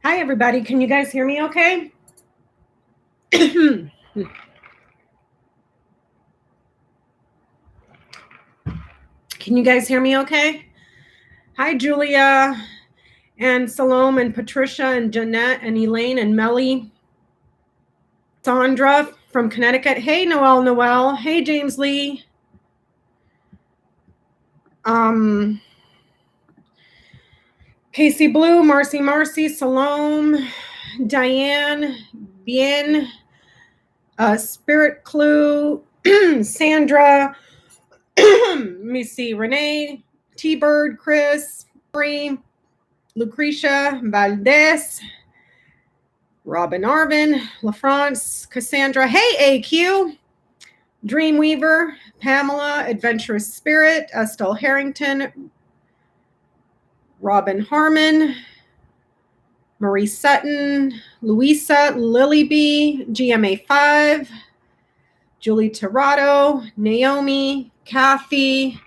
Hi, everybody. Can you guys hear me okay? Can you guys hear me okay? Hi, Julia and Salome and Patricia and Jeanette and Elaine and Melly. Sandra from Connecticut. Hey, Noel. Hey, James Lee. Casey Blue, Marcy, Salome, Diane, Bien, Spirit Clue, Sandra, let me see, Renee, T-Bird, Chris, Marie, Lucretia, Valdez, Robin Arvin, LaFrance, Cassandra, hey AQ, Dreamweaver, Pamela, Adventurous Spirit, Estelle Harrington, Robin Harmon, Marie Sutton, Louisa, Lily B, GMA5, Julie Tirado, Naomi, Kathy,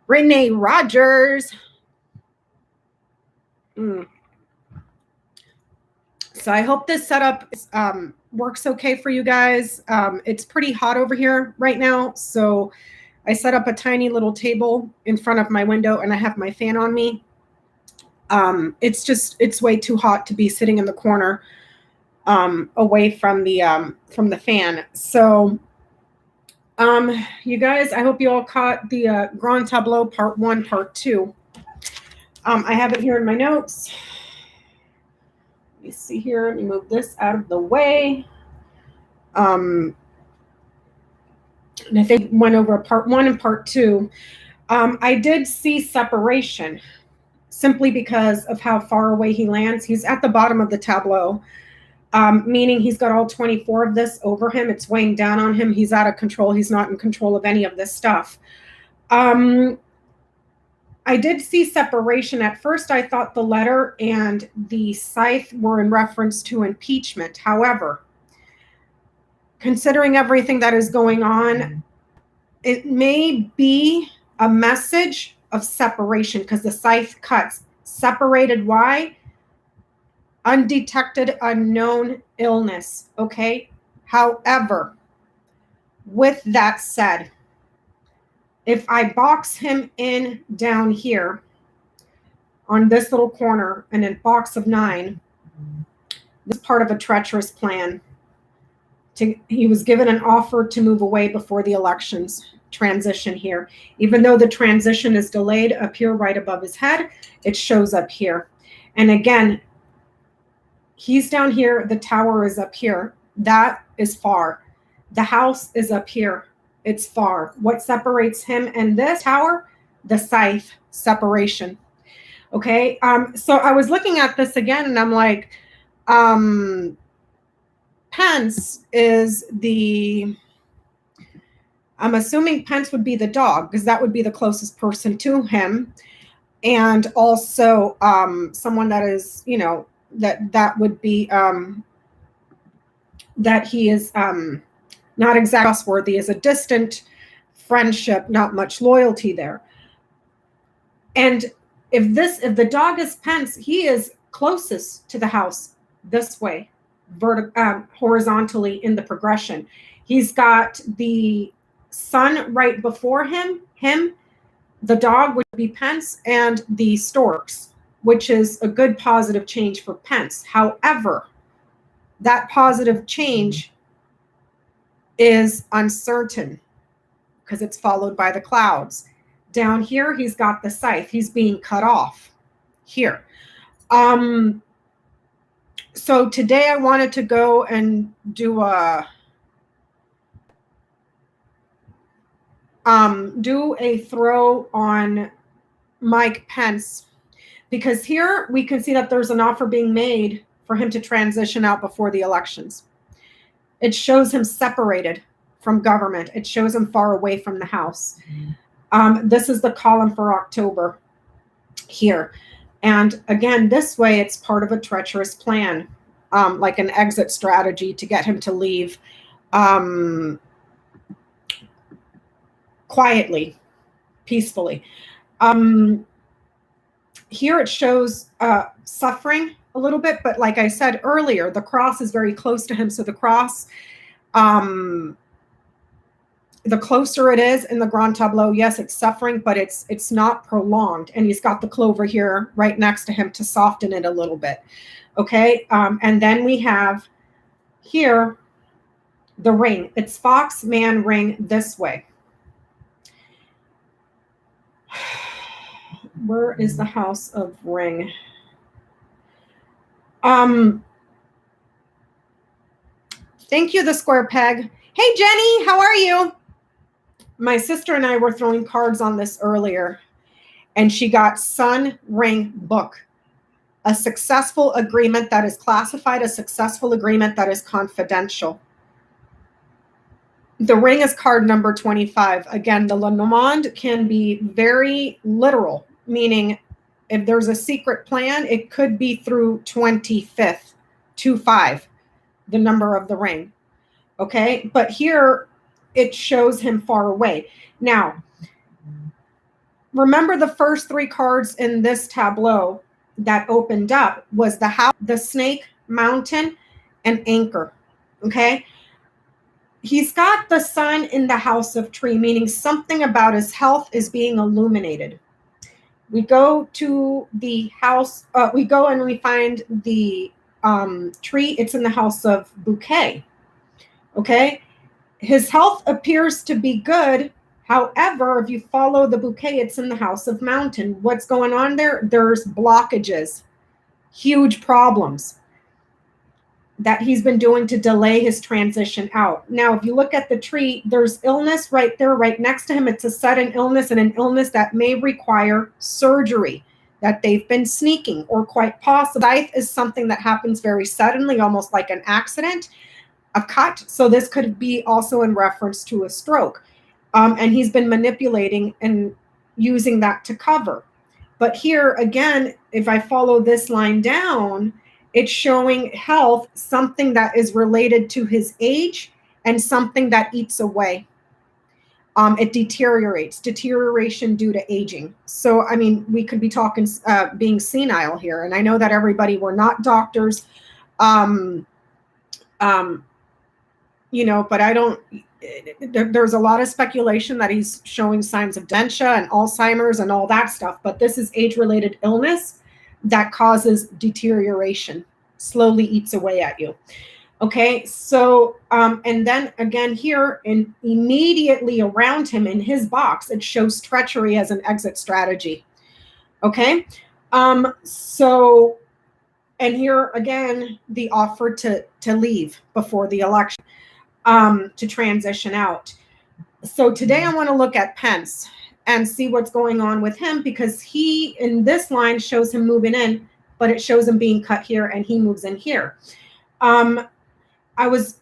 Renee Rogers. So I hope this setup works okay for you guys. It's pretty hot over here right now, so I set up a tiny little table in front of my window, and I have my fan on me. It's way too hot to be sitting in the corner away from the fan. So you guys, I hope you all caught the Grand Tableau Part 1, Part 2. I have it here in my notes. Let me see here. Let me move this out of the way. And I think went over Part 1 and Part 2. I did see separation simply because of how far away he lands. He's at the bottom of the tableau, meaning he's got all 24 of this over him. It's weighing down on him. He's out of control. He's not in control of any of this stuff. I did see separation. At first, I thought the letter and the scythe were in reference to impeachment. However, considering everything that is going on, it may be a message of separation because the scythe cuts. Separated, why? Undetected, unknown illness, okay? However, with that said, if I box him in down here on this little corner and in box of 9, this is part of a treacherous plan. He was given an offer to move away before the elections. Transition here. Even though the transition is delayed up here right above his head, it shows up here. And again, he's down here. The tower is up here. That is far. The house is up here. It's far. What separates him and this tower? The scythe separation. Okay. So I was looking at this again and I'm like, Pence is I'm assuming Pence would be the dog because that would be the closest person to him. And also someone that is, that would be that he is not exactly trustworthy, is a distant friendship, not much loyalty there. And if the dog is Pence, he is closest to the house this way, horizontally in the progression. He's got the sun right before him, the dog would be Pence, and the storks, which is a good positive change for Pence. However, that positive change is uncertain because it's followed by the clouds. Down here, he's got the scythe. He's being cut off here. So today I wanted to go and do a throw on Mike Pence, because here we can see that there's an offer being made for him to transition out before the elections. It shows him separated from government. It shows him far away from the house. This is the column for October here. And again, this way it's part of a treacherous plan, like an exit strategy to get him to leave quietly, peacefully. Here it shows suffering a little bit, but like I said earlier, the cross is very close to him. So the cross, the closer it is in the Grand Tableau, yes, it's suffering, but it's not prolonged. And he's got the clover here right next to him to soften it a little bit. Okay, and then we have here the ring. It's fox, man, ring this way. Where is the house of ring? Thank you, the square peg. Hey, Jenny, how are you? My sister and I were throwing cards on this earlier, and she got Sun Ring Book, a successful agreement that is classified, a successful agreement that is confidential. The ring is card number 25. Again, the Lenormand can be very literal, meaning if there's a secret plan, it could be through 25th, 25, the number of the ring. Okay, but here it shows him far away. Now, remember the first three cards in this tableau that opened up was the house, the snake, mountain, and anchor. Okay, he's got the sun in the house of tree, meaning something about his health is being illuminated. We go to the house, we go and we find the tree. It's in the house of bouquet. Okay, his health appears to be good. However, if you follow the bouquet, it's in the house of mountain. What's going on there? There's blockages, huge problems that he's been doing to delay his transition out. Now, if you look at the tree, there's illness right there, right next to him. It's a sudden illness, and an illness that may require surgery that they've been sneaking, or quite possibly life is something that happens very suddenly, almost like an accident, a cut. So this could be also in reference to a stroke. And he's been manipulating and using that to cover. But here again, if I follow this line down, it's showing health, something that is related to his age and something that eats away. It deteriorates, deterioration due to aging. So, I mean, we could be talking being senile here. And I know that everybody, we're not doctors, you know, but I don't, there's a lot of speculation that he's showing signs of dementia and Alzheimer's and all that stuff. But this is age-related illness that causes deterioration, slowly eats away at you. Okay, so, and then again here, and immediately around him in his box, it shows treachery as an exit strategy. Okay, so, and here again, the offer to leave before the election, to transition out. So today I want to look at Pence and see what's going on with him, because he, in this line, shows him moving in, but it shows him being cut here and he moves in here.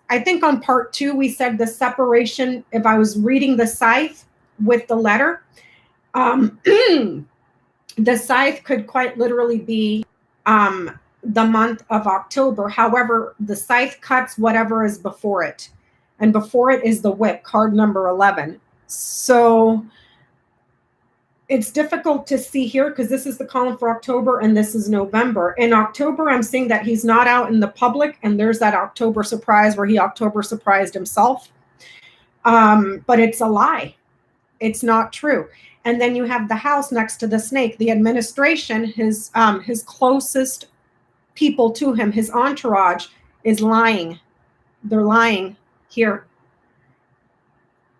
I think on part 2, we said the separation, if I was reading the scythe with the letter, the scythe could quite literally be the month of October. However, the scythe cuts whatever is before it. And before it is the whip, card number 11. So it's difficult to see here because this is the column for October and this is November. In October, I'm seeing that he's not out in the public, and there's that October surprise where he October surprised himself. But it's a lie. It's not true. And then you have the house next to the snake, the administration, his closest people to him, his entourage is lying. They're lying here.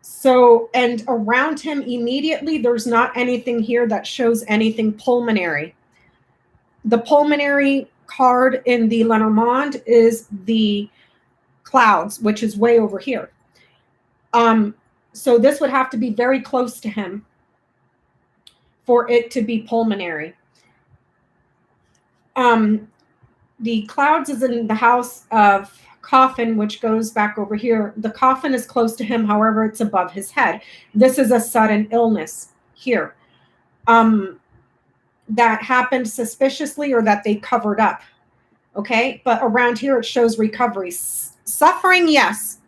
So, and around him immediately, there's not anything here that shows anything pulmonary. The pulmonary card in the Lenormand is the clouds, which is way over here. So this would have to be very close to him for it to be pulmonary. The clouds is in the house of coffin, which goes back over here. The coffin is close to him, however, it's above his head. This is a sudden illness here that happened suspiciously or that they covered up. Okay, but around here it shows recovery. Suffering, yes.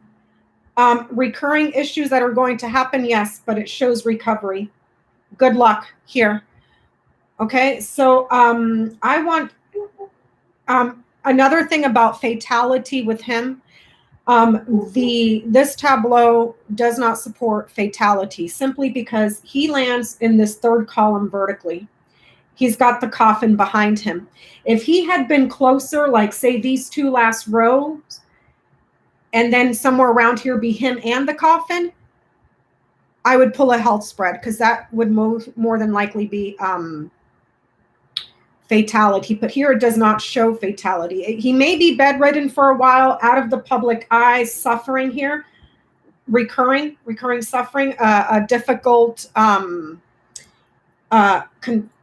Recurring issues that are going to happen, yes, but it shows recovery. Good luck here. Okay, so I want another thing about fatality with him. This tableau does not support fatality simply because he lands in this third column vertically. He's got the coffin behind him. If he had been closer, like say these two last rows, and then somewhere around here be him and the coffin, I would pull a health spread because that would more than likely be fatality. But here it does not show fatality. He may be bedridden for a while, out of the public eye, suffering here, recurring suffering, a difficult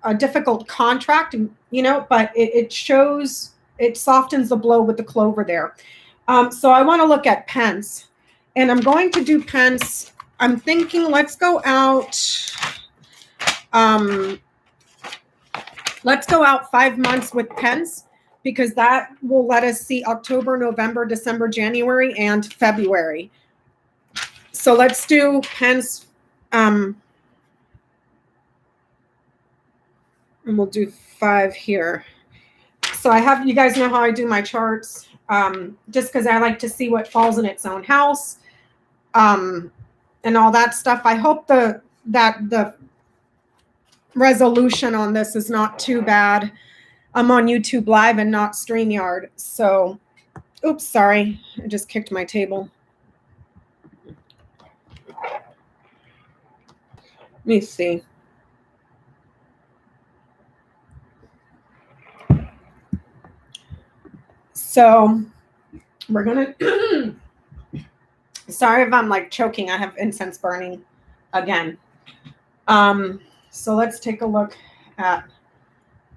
a difficult contract, you know, but it shows, it softens the blow with the clover there. So I want to look at Pence, and I'm going to do Pence. I'm thinking let's go out 5 months with Pence, because that will let us see October, November, December, January, and February. So let's do Pence, and we'll do 5 here. So I have, you guys know how I do my charts, just because I like to see what falls in its own house, and all that stuff. I hope that the resolution on this is not too bad. I'm on YouTube Live and not StreamYard. So, oops, sorry. I just kicked my table. Let me see. So we're going to, sorry if I'm like choking. I have incense burning again. So let's take a look at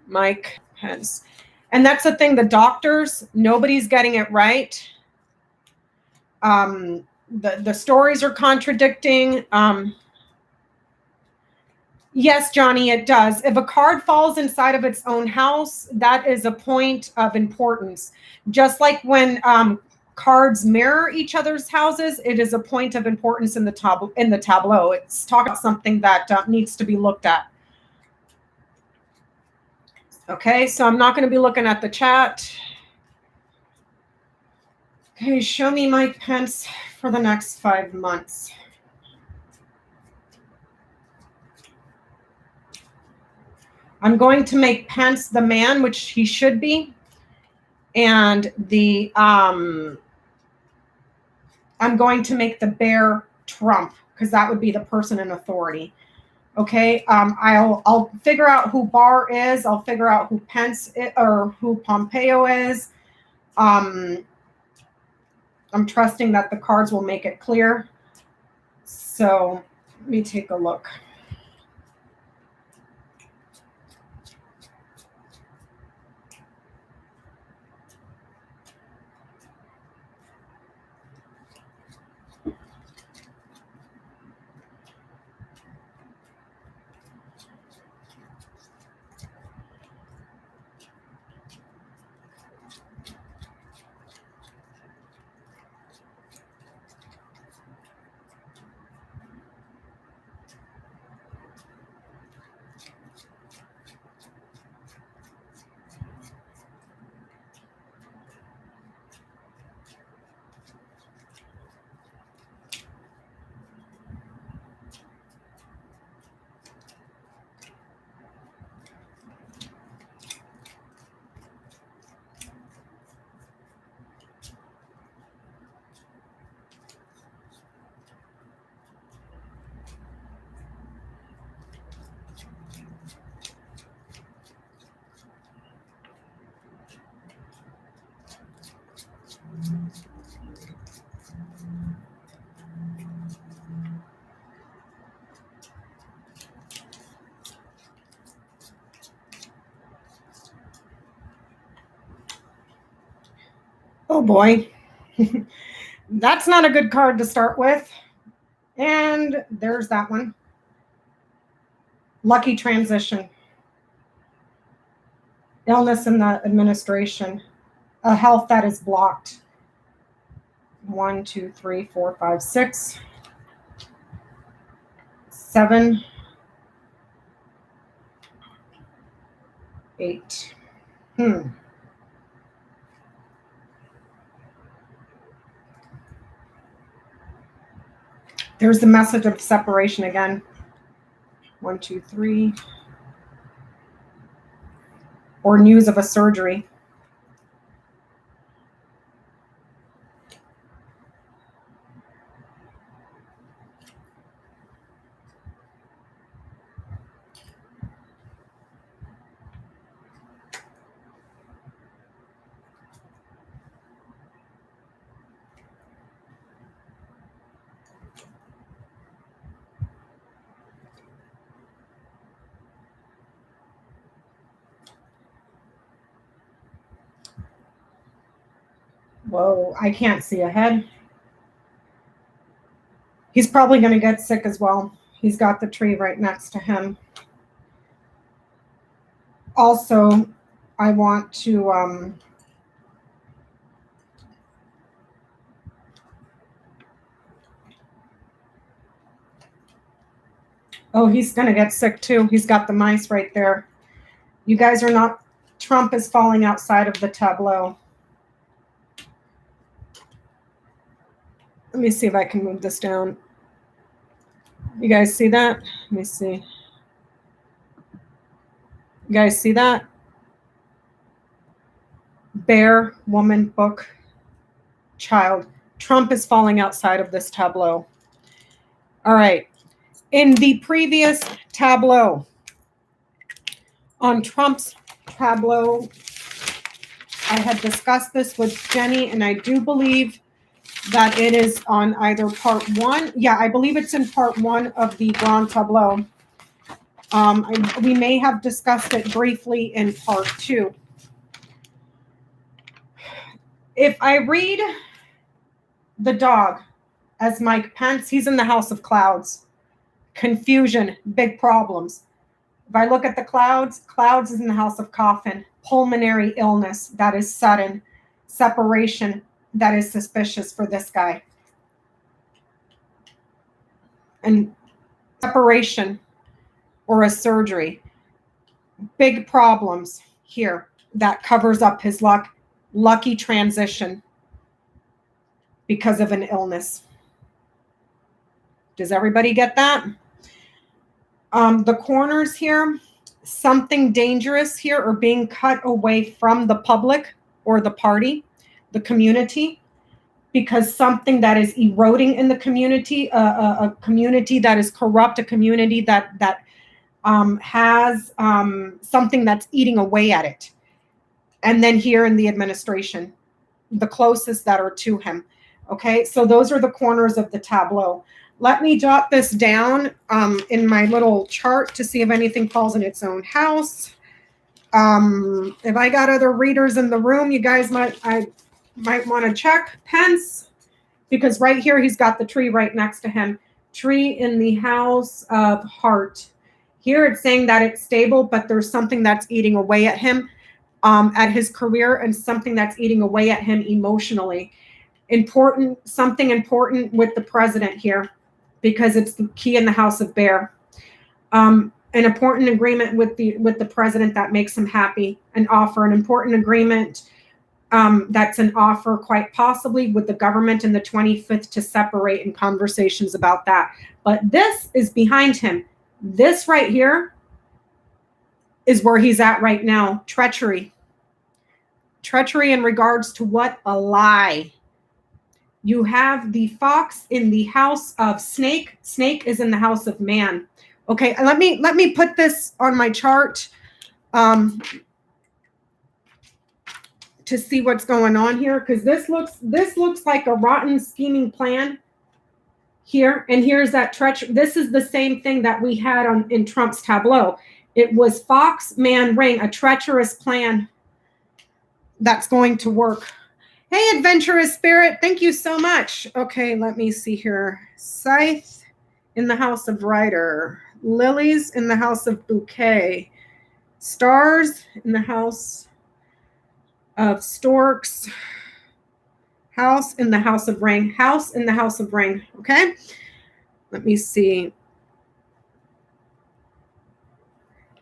Mike Pence. And that's the thing, the doctors, nobody's getting it right. The stories are contradicting. Yes, Johnny, it does. If a card falls inside of its own house, that is a point of importance. Just like when cards mirror each other's houses, it is a point of importance in the tableau. It's talking about something that needs to be looked at. Okay, so I'm not going to be looking at the chat. Okay, show me Mike Pence for the next 5 months. I'm going to make Pence the man, which he should be. And I'm going to make the bear Trump, because that would be the person in authority. Okay, I'll figure out who Barr is. I'll figure out who Pence is, or who Pompeo is. I'm trusting that the cards will make it clear. So let me take a look. Oh boy. That's not a good card to start with. And there's that one. Lucky transition. Illness in the administration. A health that is blocked. 1, 2, 3, 4, 5, 6, 7. 8. There's the message of separation again. 1, 2, 3. Or news of a surgery. Whoa, I can't see ahead. He's probably going to get sick as well. He's got the tree right next to him. Also, I want to oh, he's going to get sick too. He's got the mice right there. You guys are not, Trump is falling outside of the tableau. Let me see if I can move this down. You guys see that? Let me see. You guys see that? Bear, woman, book, child. Trump is falling outside of this tableau. All right. In the previous tableau, on Trump's tableau, I had discussed this with Jenny, and I do believe that it is on either part 1. Yeah, I believe it's in part 1 of the Grand Tableau. We may have discussed it briefly in part 2. If I read the dog as Mike Pence, he's in the house of clouds. Confusion, big problems. If I look at the clouds, clouds is in the house of coffin. Pulmonary illness, that is sudden. Separation, that is suspicious for this guy. And separation or a surgery. Big problems here. That covers up his lucky transition because of an illness. Does everybody get that? The corners here, something dangerous here or being cut away from the public or the party, the community, because something that is eroding in the community, a community that is corrupt, a community that has something that's eating away at it. And then here in the administration, the closest that are to him. Okay, so those are the corners of the tableau. Let me jot this down in my little chart to see if anything falls in its own house. If I got other readers in the room, you guys might want to check Pence, because right here he's got the tree right next to him. Tree in the house of heart. Here it's saying that it's stable, but there's something that's eating away at him, at his career, and something that's eating away at him emotionally. Something important with the president here, because it's the key in the house of bear. An important agreement with the president that makes him happy. An important agreement that's an offer, quite possibly, with the government and the 25th to separate, and conversations about that. But this is behind him. This right here is where he's at right now. Treachery. Treachery in regards to what? A lie. You have the fox in the house of snake. Snake is in the house of man. Okay, let me put this on my chart to see what's going on here, because this looks like a rotten scheming plan here, and here's that treachery. This is the same thing that we had in Trump's tableau. It was fox, man, ring, a treacherous plan that's going to work. Hey, adventurous spirit, thank you so much. Okay, let me see here. Scythe in the house of rider. Lilies in the house of bouquet. Stars in the house of storks. House in the house of ring. House in the house of ring. Okay, let me see.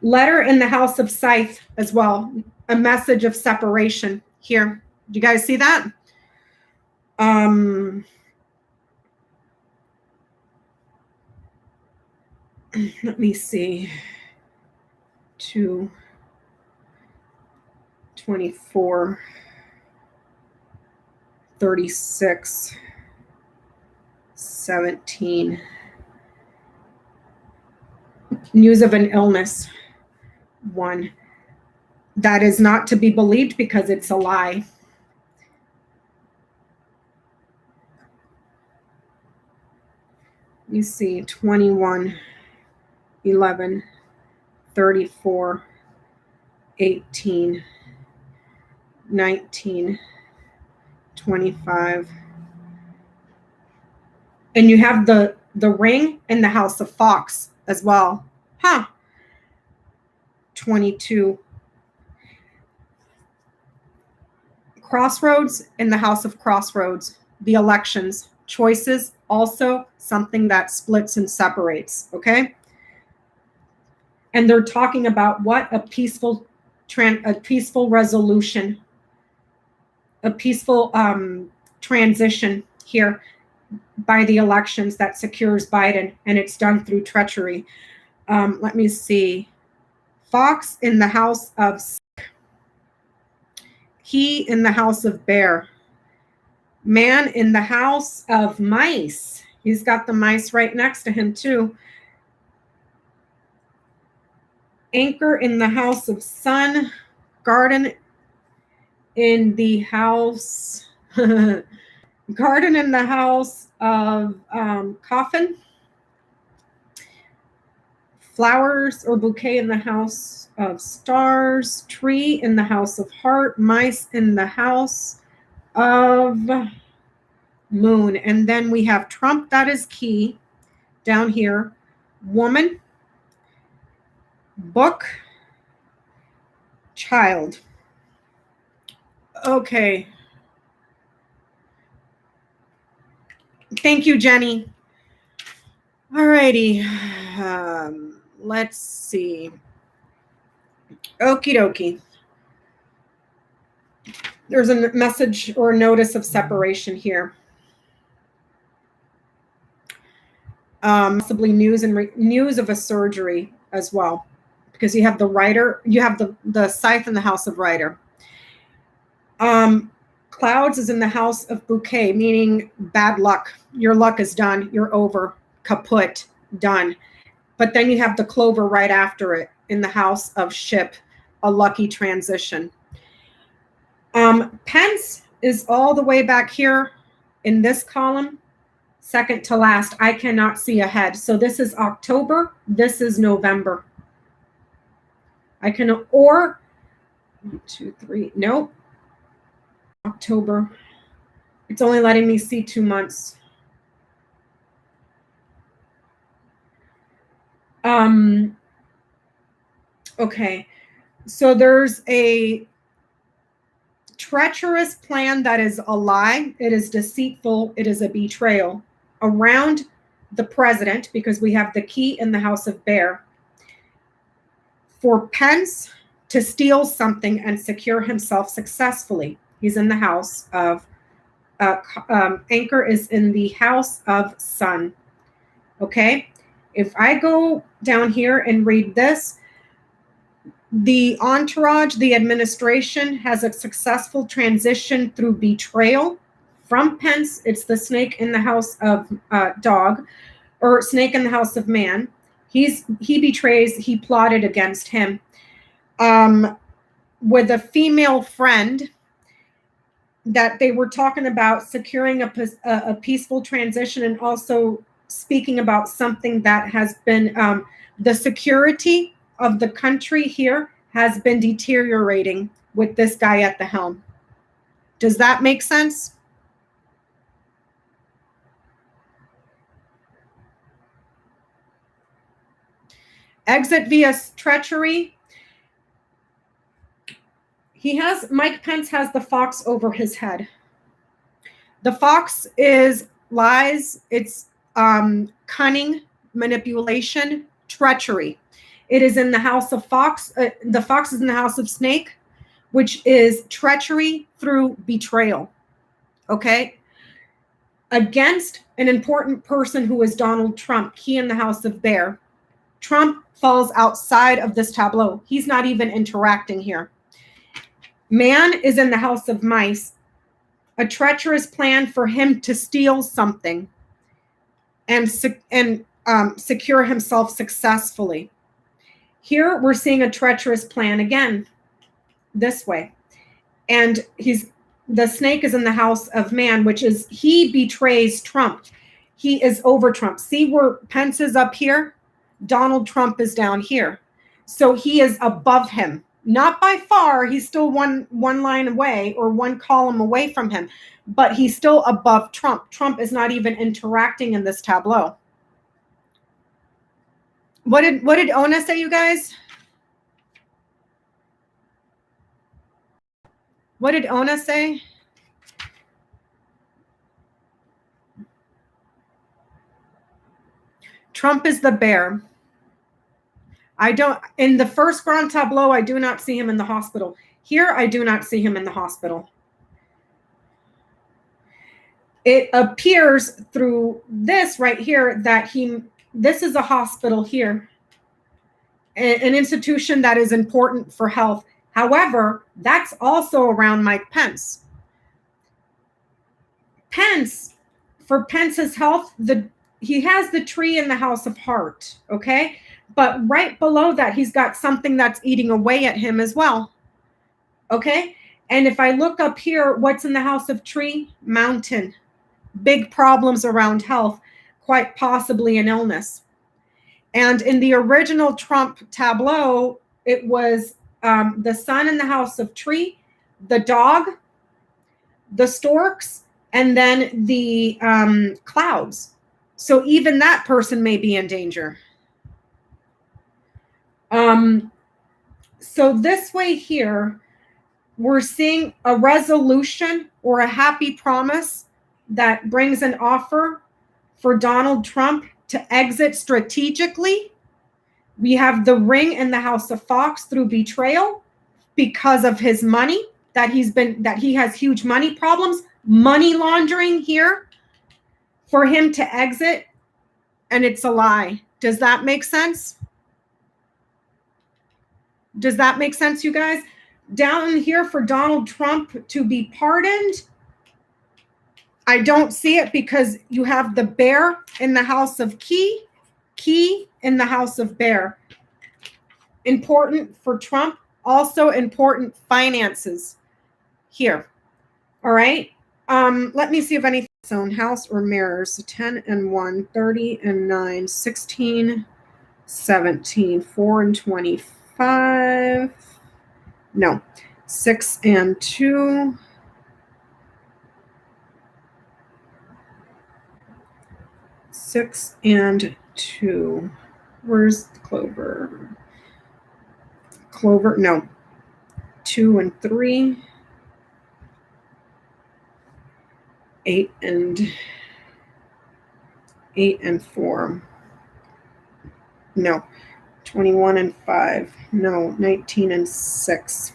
Letter in the house of Scythe as well. A message of separation here. Do you guys see that? Let me see. 2, 24, 36, 17. News of an illness. 1. That is not to be believed because it's a lie. You see 21, 11, 34, 18, 19, 25. And you have the ring in the house of Fox as well. 22. Crossroads in the house of Crossroads. The elections. Choices, also something that splits and separates, okay? And they're talking about what? A peaceful resolution, a peaceful transition here by the elections that secures Biden, and it's done through treachery. Let me see. Fox in the house of he in the house of bear. Man in the house of mice. He's got the mice right next to him too. Anchor in the house of sun. Garden in the house. Garden in the house of coffin. Flowers or bouquet in the house of stars. Tree in the house of heart. Mice in the house of moon. And then we have Trump, that is key, down here. Woman, book, child. Okay. Thank you, Jenny. All righty. Let's see. Okie dokie. There's a message or notice of separation here. Possibly news of a surgery as well, because you have the writer, you have the scythe in the house of writer. Clouds is in the house of bouquet, meaning bad luck. Your luck is done. You're over. Kaput. Done. But then you have the clover right after it in the house of ship, a lucky transition. Pence is all the way back here in this column, second to last. I cannot see ahead. So this is October. This is November. I can, or 1, 2, 3, nope. October. It's only letting me see 2 months. Okay, so there's a treacherous plan that is a lie. It is deceitful. It is a betrayal around the president, because we have the key in the house of bear, for Pence to steal something and secure himself successfully. He's in the house of anchor is in the house of sun. Okay, if I go down here and read this, the entourage, the administration has a successful transition through betrayal from Pence. It's the snake in the house of dog, or snake in the house of man. He betrays, he plotted against him. With a female friend that they were talking about securing a peaceful transition, and also speaking about something that has been the security of the country here has been deteriorating with this guy at the helm. Does that make sense? Exit via treachery. Mike Pence has the fox over his head. The fox is lies. It's cunning, manipulation, treachery. It is in the house of fox. The fox is in the house of snake, which is treachery through betrayal. Okay? Against an important person who is Donald Trump, he in the house of bear. Trump falls outside of this tableau. He's not even interacting here. Man is in the house of mice. A treacherous plan for him to steal something and secure himself successfully. Here we're seeing a treacherous plan again, this way. And the snake is in the house of man, which is he betrays Trump. He is over Trump. See where Pence is up here? Donald Trump is down here. So he is above him. Not by far. He's still one line away or one column away from him, but he's still above Trump. Trump is not even interacting in this tableau. What did Ona say, you guys? What did Ona say? Trump is the bear. In the first grand tableau, I do not see him in the hospital. Here, I do not see him in the hospital. It appears through this right here that this is a hospital here, an institution that is important for health. However, that's also around Mike Pence. For Pence's health, he has the tree in the house of heart, okay? But right below that, he's got something that's eating away at him as well, okay? And if I look up here, what's in the house of tree? Mountain. Big problems around health, quite possibly an illness. And in the original Trump tableau, it was the sun in the house of tree, the dog, the storks, and then the clouds. So even that person may be in danger. So this way here, we're seeing a resolution or a happy promise that brings an offer for Donald Trump to exit strategically. We have the ring in the house of fox through betrayal because of his money, that he has huge money problems, money laundering here for him to exit, and it's a lie. Does that make sense? Does that make sense, you guys? Down here for Donald Trump to be pardoned, I don't see it because you have the bear in the house of key in the house of bear. Important for Trump, also important finances here. All right. Let me see if anything its own house or mirrors. 10 and 1, 30 and 9, 16, 17, 4 and 25. No, 6 and 2. 6 and 2. Where's the clover? Clover, no. 2 and 3. 8 and 4. No. 21 and 5. No. 19 and 6.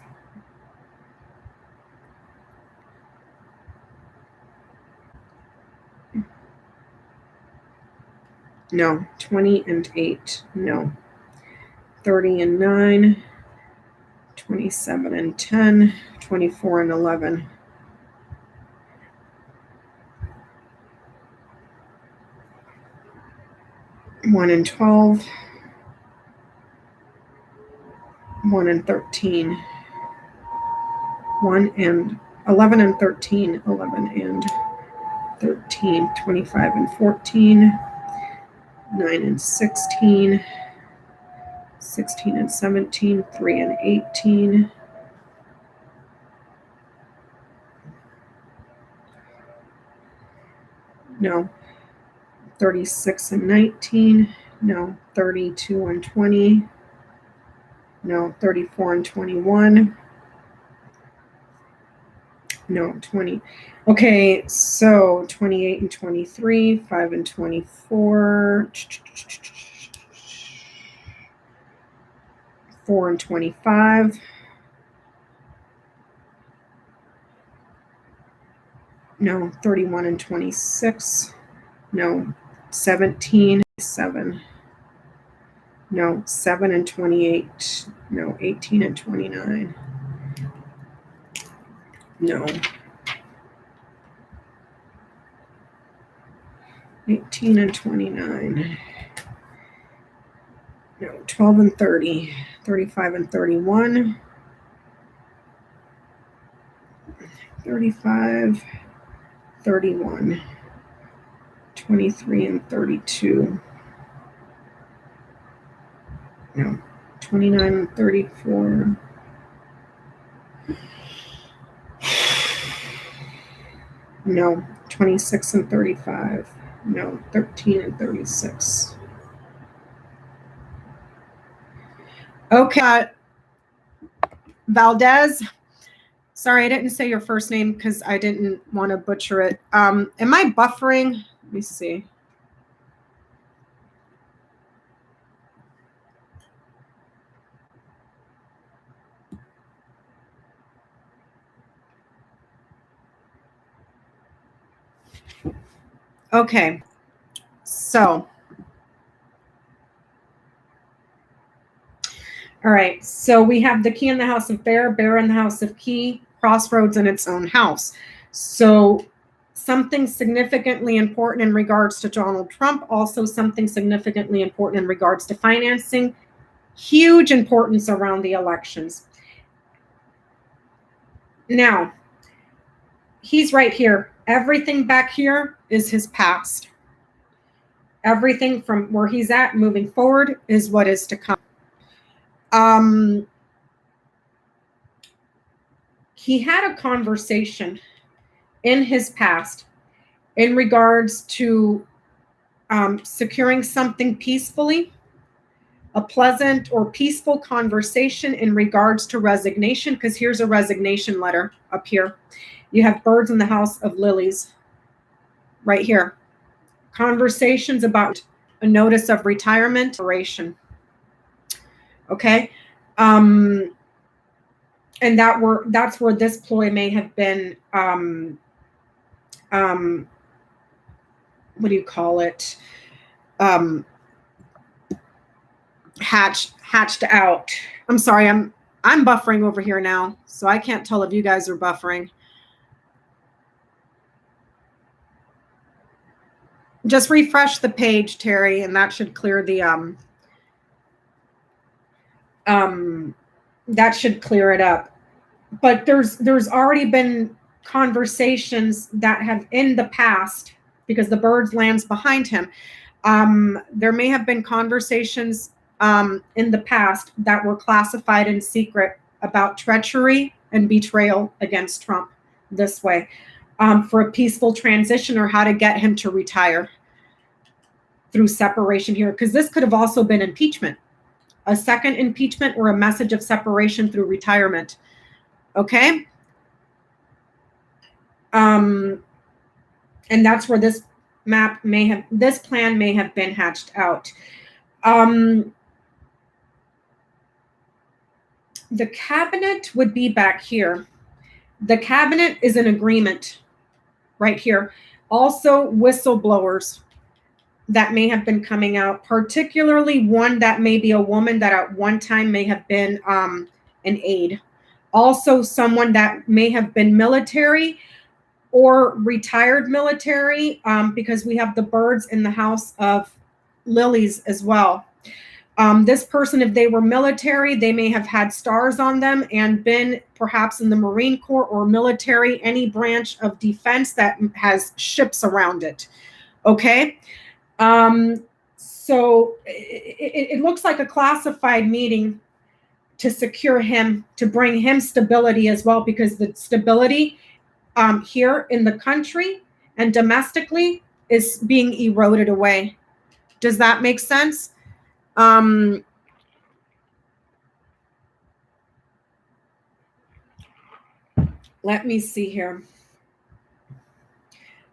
No. 20 and 8. No. 30 and 9. 27 and 10. 24 and 11. 1 and 12. 1 and 13. 1 and 11 and 13. 11 and 13. 25 and 14. 9 and 16. 16 and 17. 3 and 18. No. 36 and 19. No. 32 and 20. No. 34 and 21. No. 20. Okay, so 28 and 23, 5 and 24. 4 and 25. No, 31 and 26. No, 17, 7. No, 7 and 28. No, 18 and 29. No. 18 and 29. No, 12 and 30. 35 and 31. 35, 31. 23 and 32. No, 29 and 34. No, 26 and 35. No, 13 and 36. Okay. Valdez. Sorry, I didn't say your first name because I didn't want to butcher it. Am I buffering? Let me see. Okay. So, all right. So we have the key in the house of bear, bear in the house of key, crossroads in its own house. So something significantly important in regards to Donald Trump, also something significantly important in regards to financing, huge importance around the elections. Now, he's right here. Everything back here is his past. Everything from where he's at moving forward is what is to come. He had a conversation in his past in regards to securing something peacefully, a pleasant or peaceful conversation in regards to resignation, because here's a resignation letter up here. You have birds in the house of lilies right here. Conversations about a notice of retirement, okay? And that's where this ploy may have been, what do you call it? Hatched out. I'm sorry, I'm buffering over here now, so I can't tell if you guys are buffering. Just refresh the page, Terry, and that should clear the that should clear it up. But there's already been conversations that have in the past, because the birds lands behind him. There may have been conversations in the past that were classified in secret about treachery and betrayal against Trump this way, for a peaceful transition, or how to get him to retire through separation here, because this could have also been impeachment, a second impeachment, or a message of separation through retirement. Okay. And that's where this plan may have been hatched out. The cabinet would be back here. The cabinet is an agreement right here. Also, whistleblowers that may have been coming out, particularly one that may be a woman that at one time may have been an aide. Also, someone that may have been military or retired military, because we have the birds in the house of lilies as well. This person, if they were military, they may have had stars on them and been perhaps in the Marine Corps or military, any branch of defense that has ships around it. Okay. So it looks like a classified meeting to secure him, to bring him stability as well, because the stability here in the country and domestically is being eroded away. Does that make sense? Let me see here.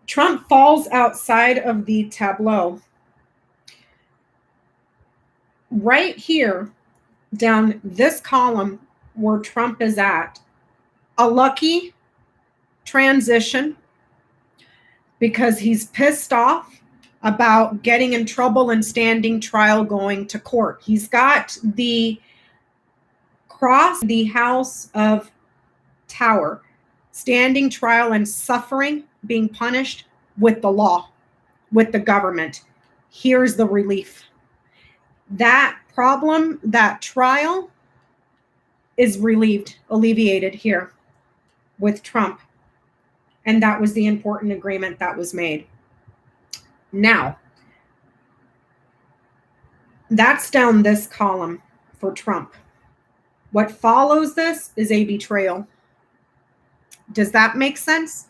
Trump falls outside of the tableau. Right here down this column where Trump is at, a lucky transition because he's pissed off about getting in trouble and standing trial going to court. He's got the cross, the House of Tower, standing trial and suffering, being punished with the law, with the government. Here's the relief. That problem, that trial is alleviated here with Trump. And that was the important agreement that was made. Now, that's down this column for Trump. What follows this is a betrayal. Does that make sense?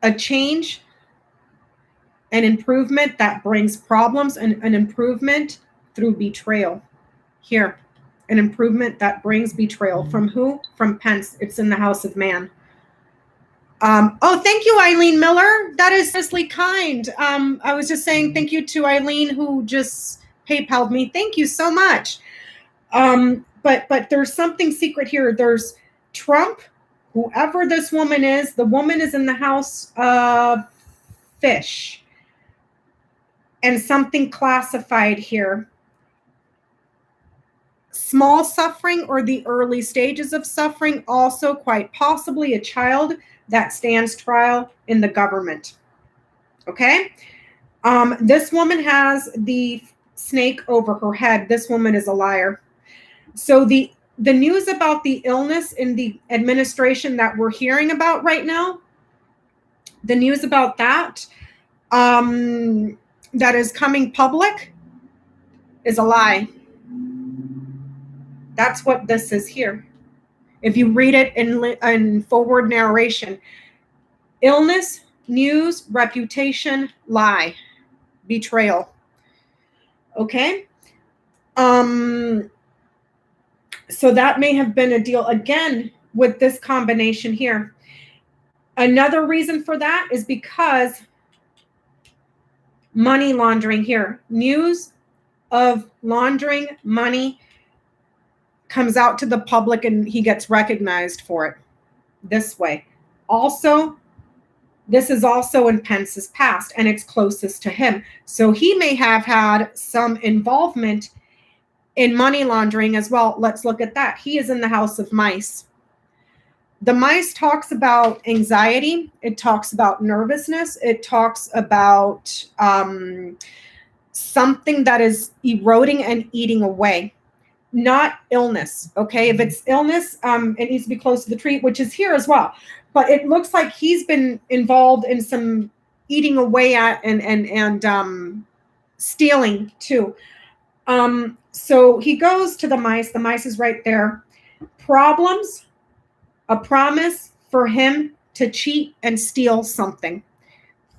A change, an improvement that brings problems, and an improvement through betrayal. Here, an improvement that brings betrayal. From who? From Pence. It's in the House of Man. Oh, thank you, Eileen Miller. That is honestly kind. I was just saying thank you to Eileen who just PayPal'd me. Thank you so much. But there's something secret here. There's Trump, whoever this woman is. The woman is in the House of Fish. And something classified here. Small suffering or the early stages of suffering, also quite possibly a child that stands trial in the government. Okay? This woman has the snake over her head. This woman is a liar. So the news about the illness in the administration that we're hearing about right now, the news about that, that is coming public is a lie. That's what this is here. If you read it in forward narration, illness, news, reputation, lie, betrayal. Okay? So that may have been a deal again with this combination here. Another reason for that is because money laundering here. News of laundering money comes out to the public and he gets recognized for it this way. Also, this is also in Pence's past and it's closest to him. So he may have had some involvement in money laundering as well. Let's look at that. He is in the House of Mice. The mice talks about anxiety. It talks about nervousness. It talks about something that is eroding and eating away. Not illness, okay? If it's illness, it needs to be close to the tree, which is here as well. But it looks like he's been involved in some eating away at and stealing too. So he goes to the mice. The mice is right there. Problems, a promise for him to cheat and steal something.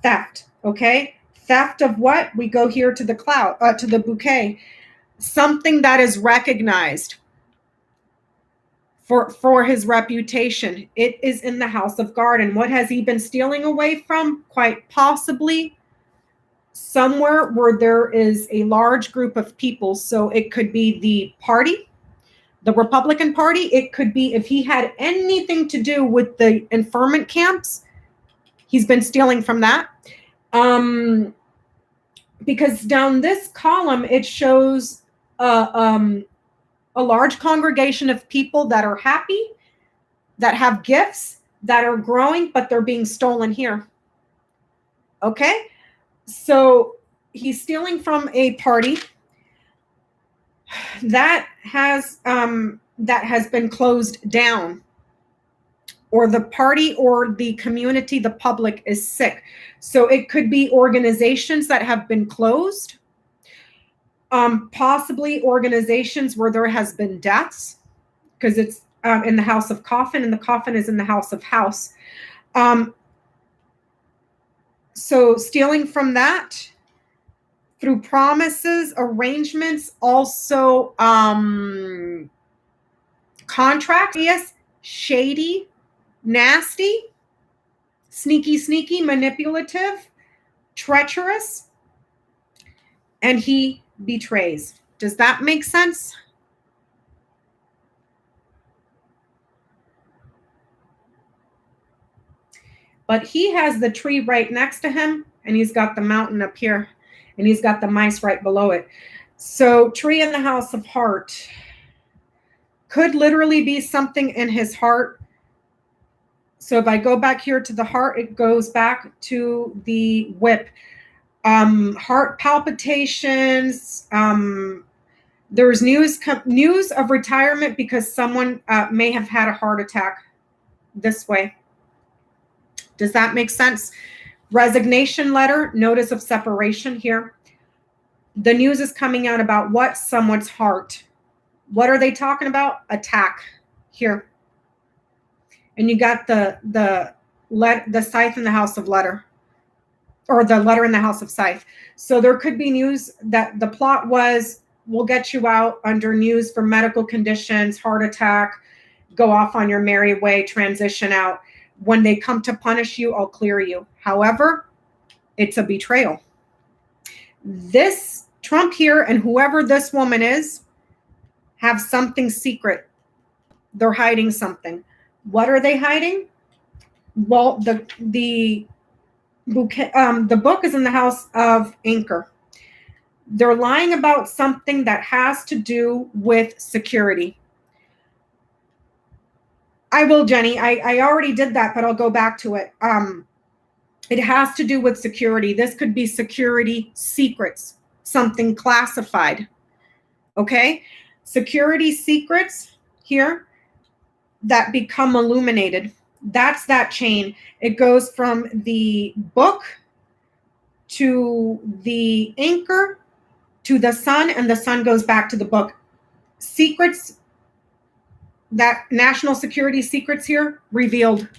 Theft, okay? Theft of what? We go here to the cloud, to the bouquet. Something that is recognized for his reputation. It is in the House of Garden. What has he been stealing away from? Quite possibly somewhere where there is a large group of people. So it could be the party, the Republican Party. It could be if he had anything to do with the internment camps, he's been stealing from that. Because down this column, it shows a large congregation of people that are happy, that have gifts, that are growing, but they're being stolen here. Okay? So he's stealing from a party that has been closed down, or the party or the community, the public is sick. So it could be organizations that have been closed. Possibly organizations where there has been deaths, because it's in the House of Coffin, and the coffin is in the House of House. So stealing from that through promises, arrangements, also contracts, yes, shady, nasty, sneaky, manipulative, treacherous, and he betrays. Does that make sense? But he has the tree right next to him, and he's got the mountain up here, and he's got the mice right below it. So tree in the house of heart could literally be something in his heart. So if I go back here to the heart, it goes back to the whip. Heart palpitations. There's news of retirement because someone may have had a heart attack this way. Does that make sense? Resignation letter, notice of separation here. The news is coming out about what? Someone's heart. What are they talking about? Attack here. And you got the scythe in the house of letter, or the letter in the house of scythe. So there could be news that the plot was, we'll get you out under news for medical conditions, heart attack, go off on your merry way, transition out. When they come to punish you, I'll clear you. However, it's a betrayal. This Trump here and whoever this woman is have something secret. They're hiding something. What are they hiding? Well, the book is in the house of anchor. They're lying about something that has to do with security. I will, Jenny. I already did that, but I'll go back to it. It has to do with security. This could be security secrets, something classified. Okay? Security secrets here that become illuminated. That's that chain. It goes from the book to the anchor to the sun, and the sun goes back to the book. Secrets, that national security secrets here, revealed.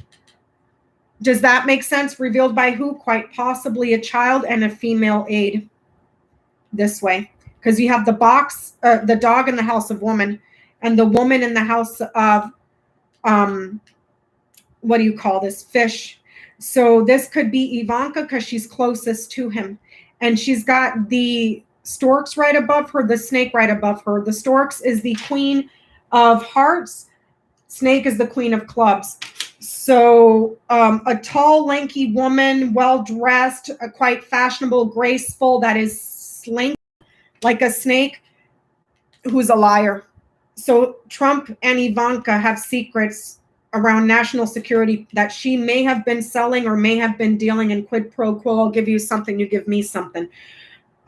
Does that make sense? Revealed by who? Quite possibly a child and a female aide. This way. Because you have the box, the dog in the house of woman, and the woman in the house of, what do you call this? Fish. So this could be Ivanka because she's closest to him. And she's got the storks right above her, the snake right above her. The storks is the queen of hearts. Snake is the queen of clubs. So a tall, lanky woman, well-dressed, quite fashionable, graceful, that is slinky like a snake, who's a liar. So Trump and Ivanka have secrets around national security that she may have been selling or may have been dealing in quid pro quo. I'll give you something, you give me something.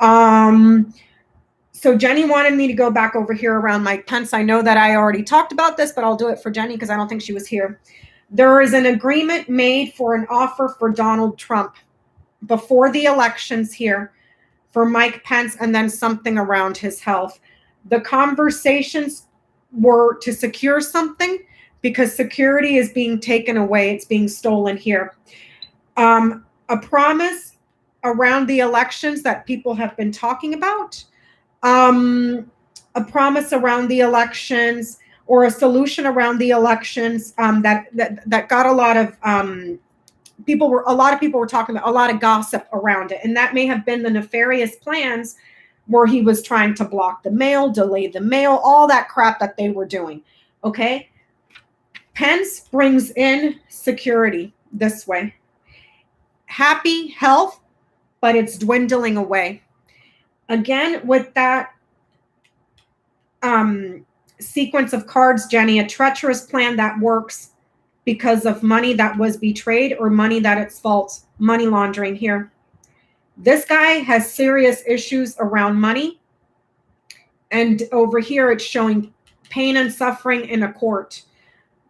So Jenny wanted me to go back over here around Mike Pence. I know that I already talked about this, but I'll do it for Jenny because I don't think she was here. There is an agreement made for an offer for Donald Trump before the elections here for Mike Pence, and then something around his health. The conversations were to secure something because security is being taken away. It's being stolen here. A promise around the elections that people have been talking about. A promise around the elections, or a solution around the elections that got a lot of people were talking about, a lot of gossip around it. And that may have been the nefarious plans where he was trying to block the mail, delay the mail, all that crap that they were doing. Okay. Pence brings in security this way. Happy health, but it's dwindling away. Again, with that sequence of cards, Jenny, a treacherous plan that works because of money that was betrayed or money that it's false, money laundering here. This guy has serious issues around money. And over here, it's showing pain and suffering in a court.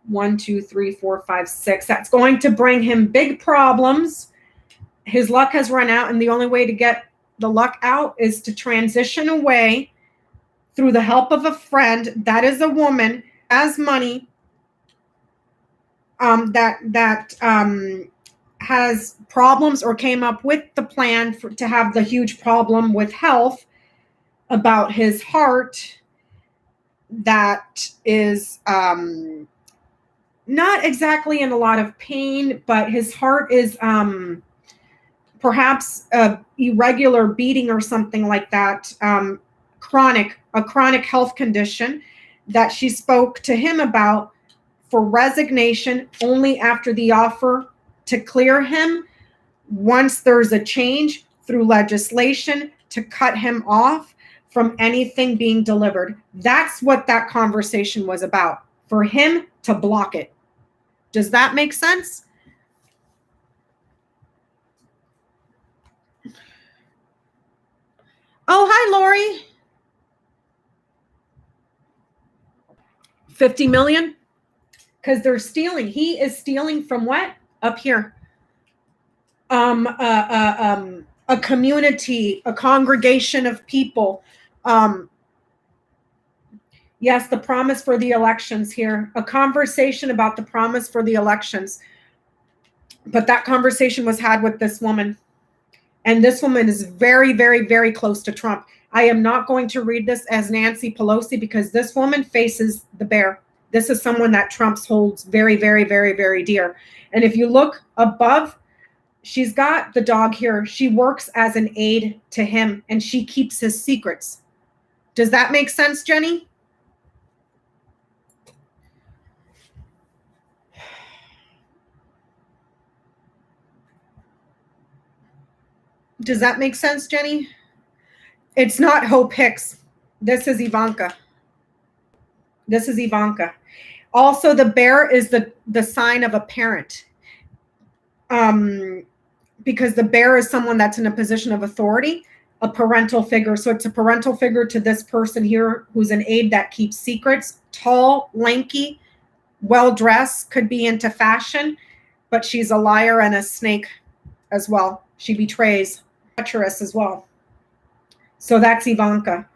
1, 2, 3, 4, 5, 6. That's going to bring him big problems. His luck has run out, and the only way to get the luck out is to transition away through the help of a friend that is a woman, has money, that has problems or came up with the plan to have the huge problem with health about his heart that is not exactly in a lot of pain, but his heart is perhaps a irregular beating or something like that. a chronic health condition that she spoke to him about for resignation only after the offer to clear him once there's a change through legislation to cut him off from anything being delivered. That's what that conversation was about, for him to block it. Does that make sense? Oh, hi, Lori. 50 million? Because they're stealing. He is stealing from what? Up here. A community, a congregation of people. Yes, the promise for the elections here. A conversation about the promise for the elections. But that conversation was had with this woman. And this woman is very, very, very close to Trump. I am not going to read this as Nancy Pelosi because this woman faces the bear. This is someone that Trump holds very, very, very, very dear. And if you look above, she's got the dog here. She works as an aide to him and she keeps his secrets. Does that make sense, Jenny? Does that make sense, Jenny? It's not Hope Hicks. This is Ivanka. This is Ivanka. Also, the bear is the sign of a parent. Because the bear is someone that's in a position of authority, a parental figure. So it's a parental figure to this person here who's an aide that keeps secrets, tall, lanky, well-dressed, could be into fashion, but she's a liar and a snake as well. She betrays, treacherous as well. So that's Ivanka.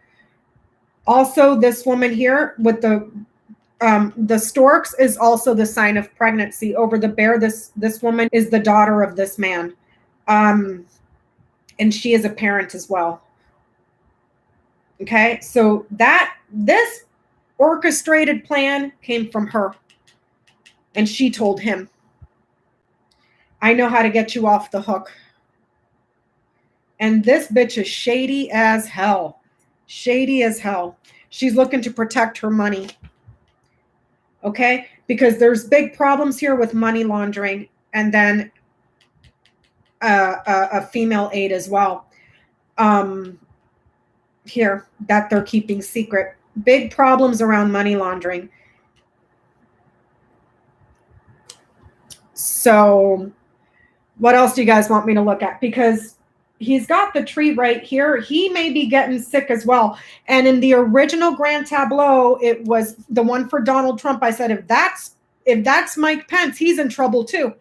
Also, this woman here with the storks is also the sign of pregnancy. Over the bear, this woman is the daughter of this man. And she is a parent as well. Okay, so this orchestrated plan came from her. And she told him, I know how to get you off the hook. And this bitch is shady as hell. Shady as hell. She's looking to protect her money. Okay? Because there's big problems here with money laundering and then a female aide as well. Here, that they're keeping secret. Big problems around money laundering. So what else do you guys want me to look at? Because he's got the tree right here. He may be getting sick as well. And in the original grand tableau, it was the one for Donald Trump. I said, if that's Mike Pence, he's in trouble too.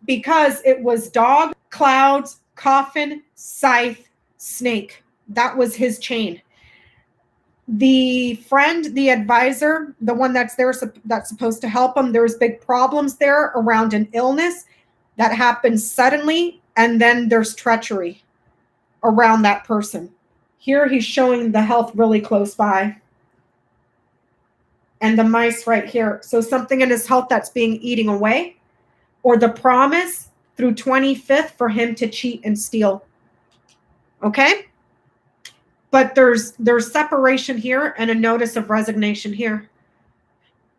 Because it was dog, clouds, coffin, scythe, snake. That was his chain. The friend, the advisor, the one that's there, that's supposed to help him, there's big problems there around an illness that happens suddenly, and then there's treachery around that person. Here he's showing the health really close by. And the mice right here. So something in his health that's being eaten away, or the promise through 25th for him to cheat and steal. Okay? But there's separation here and a notice of resignation here.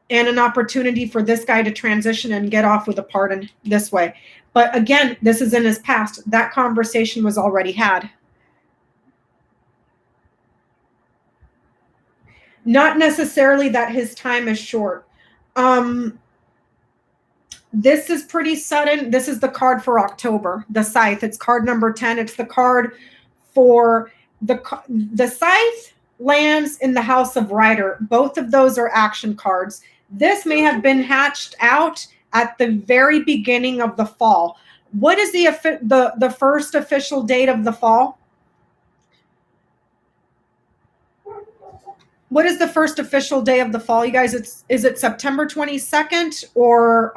And an opportunity for this guy to transition and get off with a pardon this way. But again, this is in his past. That conversation was already had. Not necessarily that his time is short. This is pretty sudden. This is the card for October, the scythe. It's card number 10. It's the card for the scythe lands in the house of Rider. Both of those are action cards. This may have been hatched out at the very beginning of the fall. What is the first official date of the fall? What is the first official day of the fall, you guys? Is it September 22nd or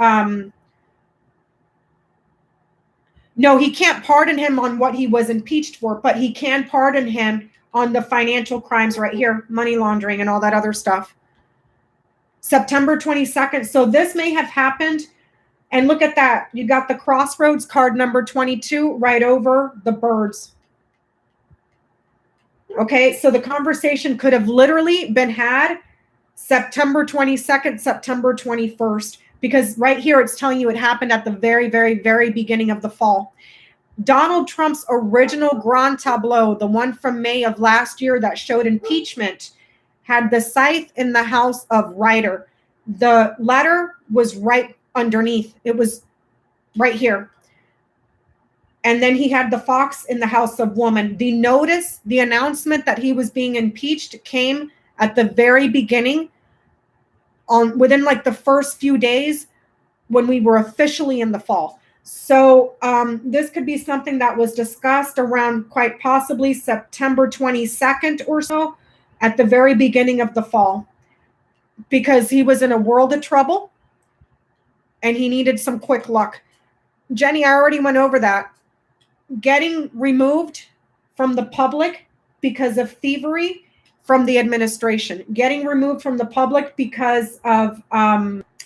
no, he can't pardon him on what he was impeached for, but he can pardon him on the financial crimes right here, money laundering and all that other stuff. September 22nd. So this may have happened. And look at that. You got the crossroads card number 22 right over the birds. Okay, so the conversation could have literally been had September 22nd, September 21st, because right here it's telling you it happened at the very, very, very beginning of the fall. Donald Trump's original Grand Tableau, the one from May of last year that showed impeachment, had the scythe in the house of writer. The letter was right underneath. It was right here. And then he had the fox in the house of woman. The notice, the announcement that he was being impeached came at the very beginning, on within like the first few days when we were officially in the fall. So this could be something that was discussed around quite possibly September 22nd or so, at the very beginning of the fall, because he was in a world of trouble and he needed some quick luck. Jenny, I already went over that. Getting removed from the public because of thievery from the administration, getting removed from the public because of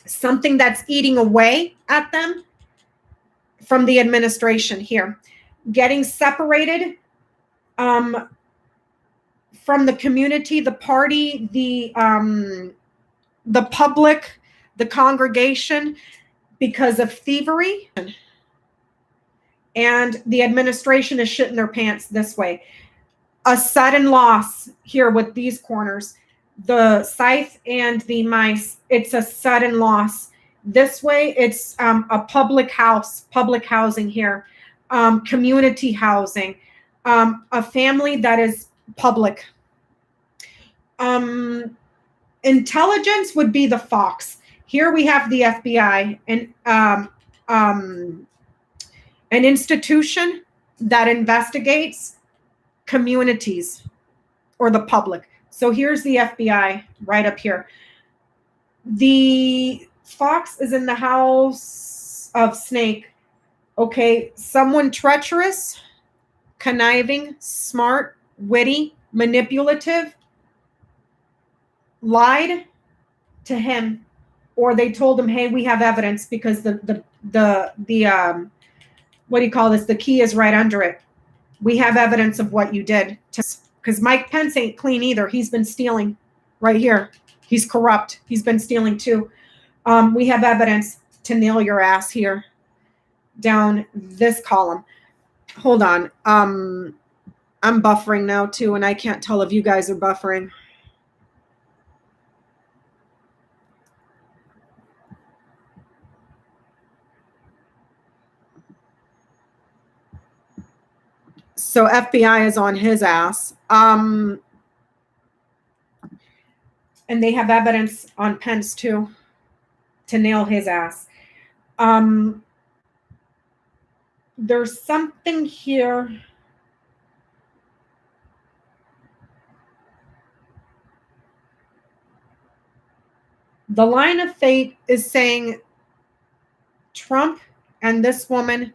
something that's eating away at them from the administration here, getting separated from the community, the party, the public, the congregation, because of thievery. And the administration is shitting their pants this way. A sudden loss here with these corners, the scythe and the mice, it's a sudden loss. This way, it's a public house, public housing here, community housing, a family that is public. Intelligence would be the fox. Here we have the FBI, and an institution that investigates communities or the public. So here's the FBI right up here. The fox is in the house of snake. Okay, someone treacherous, conniving, smart, witty, manipulative, lied to him, or they told him, hey, we have evidence, because the what do you call this? The key is right under it. We have evidence of what you did. Because Mike Pence ain't clean either. He's been stealing right here. He's corrupt. He's been stealing too. We have evidence to nail your ass here down this column. Hold on. I'm buffering now too, and I can't tell if you guys are buffering. So FBI is on his ass. And they have evidence on Pence too to nail his ass. There's something here. The line of fate is saying Trump and this woman,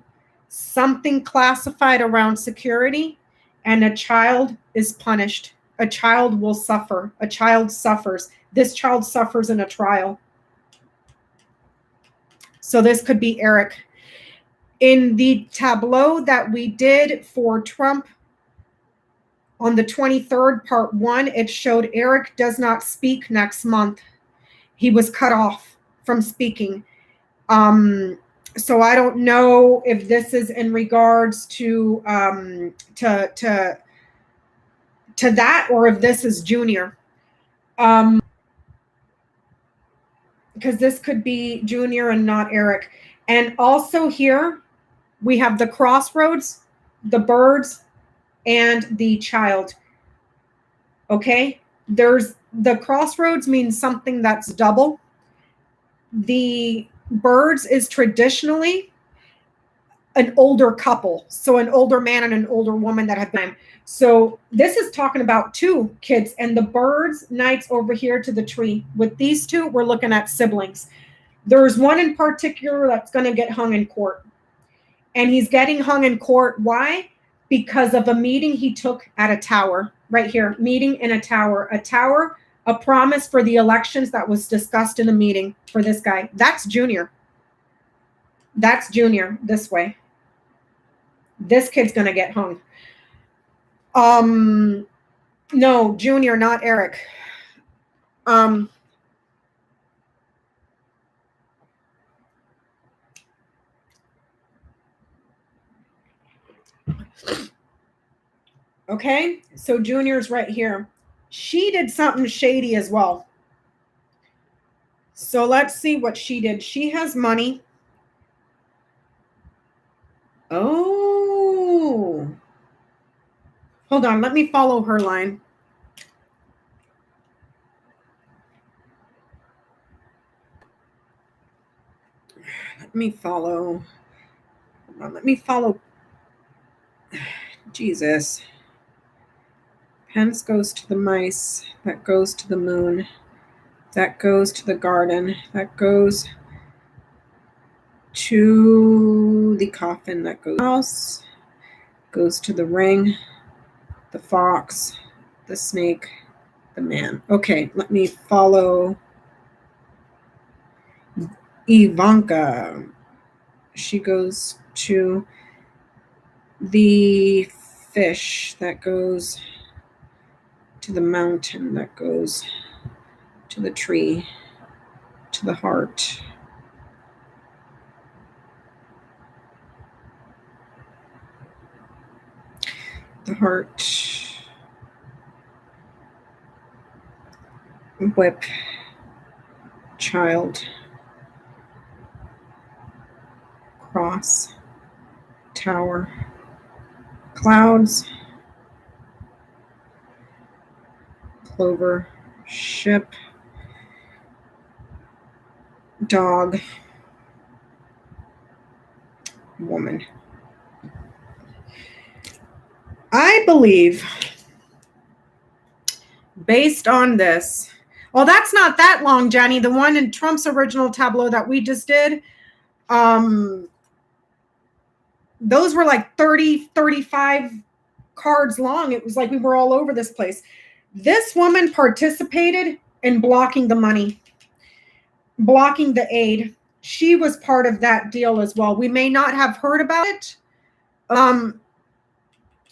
something classified around security, and a child is punished. A child will suffer. A child suffers. This child suffers in a trial. So this could be Eric. In the tableau that we did for Trump on the 23rd, part 1, it showed Eric does not speak next month. He was cut off from speaking. So I don't know if this is in regards to that, or if this is Junior. Because this could be Junior and not Eric. And also here we have the crossroads, the birds, and the child. Okay, there's the crossroads means something that's double. The birds is traditionally an older couple, so an older man and an older woman that have been. So this is talking about 2 kids, and the birds nights over here to the tree. With these 2, we're looking at siblings. There's one in particular that's going to get hung in court, and he's getting hung in court. Why? Because of a meeting he took at a tower. Right here, meeting in a tower, a promise for the elections that was discussed in a meeting for this guy. That's Junior. That's Junior this way. This kid's going to get hung. No, Junior, not Eric. Okay, so Junior's right here. She did something shady as well. So let's see what she did. She has money. Oh. Hold on, let me follow her line. Let me follow. Hold on, let me follow. Jesus. Pence goes to the mice. That goes to the moon. That goes to the garden. That goes to the coffin. That goes to the house. Goes to the ring. The fox. The snake. The man. Okay, let me follow Ivanka. She goes to the fish. That goes to the mountain. That goes to the tree. To the heart. The heart. Whip. Child. Cross. Tower. Clouds. Clover. Ship. Dog. Woman. I believe, based on this, well, that's not that long, Jenny. The one in Trump's original tableau that we just did, those were like 30, 35 cards long. It was like we were all over this place. This woman participated in blocking the money, blocking the aid. She was part of that deal as well. We may not have heard about it.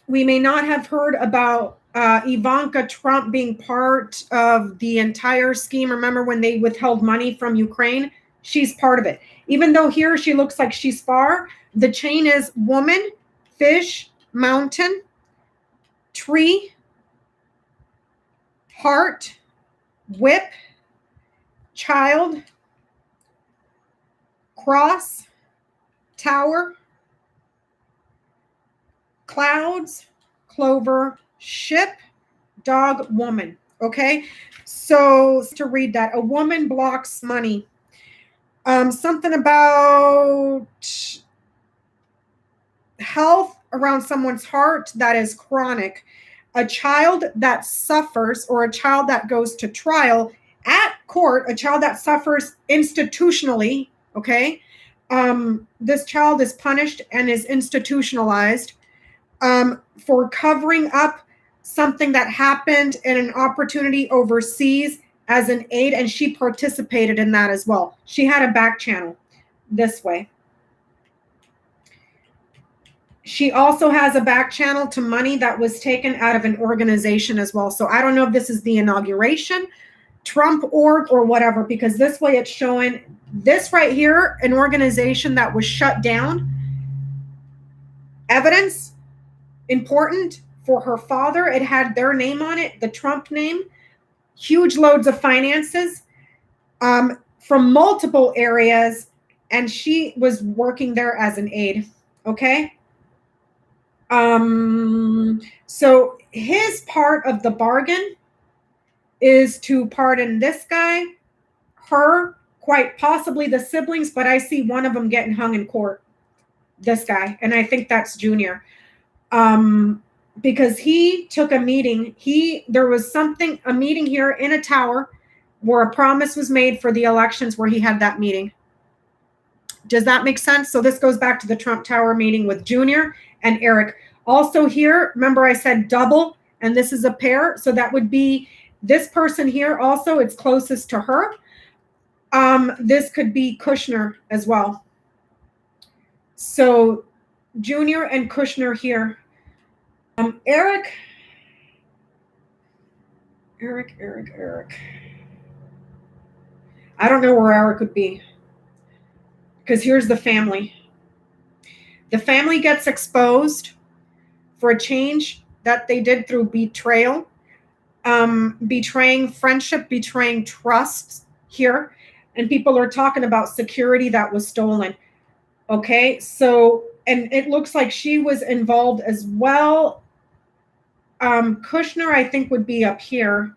We may not have heard about Ivanka Trump being part of the entire scheme. Remember when they withheld money from Ukraine? She's part of it. Even though here she looks like she's far, the chain is woman, fish, mountain, tree, heart, whip, child, cross, tower, clouds, clover, ship, dog, woman. Okay, so to read that, a woman blocks money. Something about health around someone's heart that is chronic. A child that suffers, or a child that goes to trial at court, a child that suffers institutionally. Okay, this child is punished and is institutionalized for covering up something that happened in an opportunity overseas as an aide, and she participated in that as well. She had a back channel this way. She also has a back channel to money that was taken out of an organization as well. So I don't know if this is the inauguration, Trump org, or whatever, because this way it's showing this right here, an organization that was shut down. Evidence, important for her father. It had their name on it, the Trump name. Huge loads of finances from multiple areas, and she was working there as an aide. Okay. So his part of the bargain is to pardon this guy, her, quite possibly the siblings, but I see one of them getting hung in court, this guy, and I think that's Junior. Because he took a meeting. There was a meeting here in a tower where a promise was made for the elections where he had that meeting. Does that make sense? So this goes back to the Trump Tower meeting with Junior and Eric. Also here, remember I said double, and this is a pair. So that would be this person here also. It's closest to her. This could be Kushner as well. So Junior and Kushner here. Eric Eric. I don't know where Eric would be. Because here's the family. The family gets exposed for a change that they did through betrayal, betraying friendship, betraying trust here. And people are talking about security that was stolen. Okay, so, and it looks like she was involved as well. Kushner, I think, would be up here.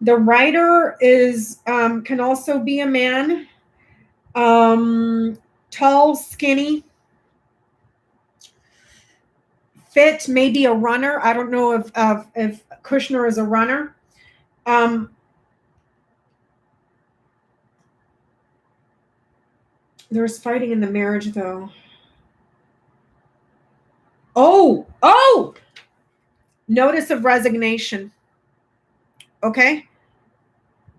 The writer is can also be a man, tall, skinny, fit, maybe a runner. I don't know if Kushner is a runner. There's fighting in the marriage, though. Oh! Notice of resignation. Okay?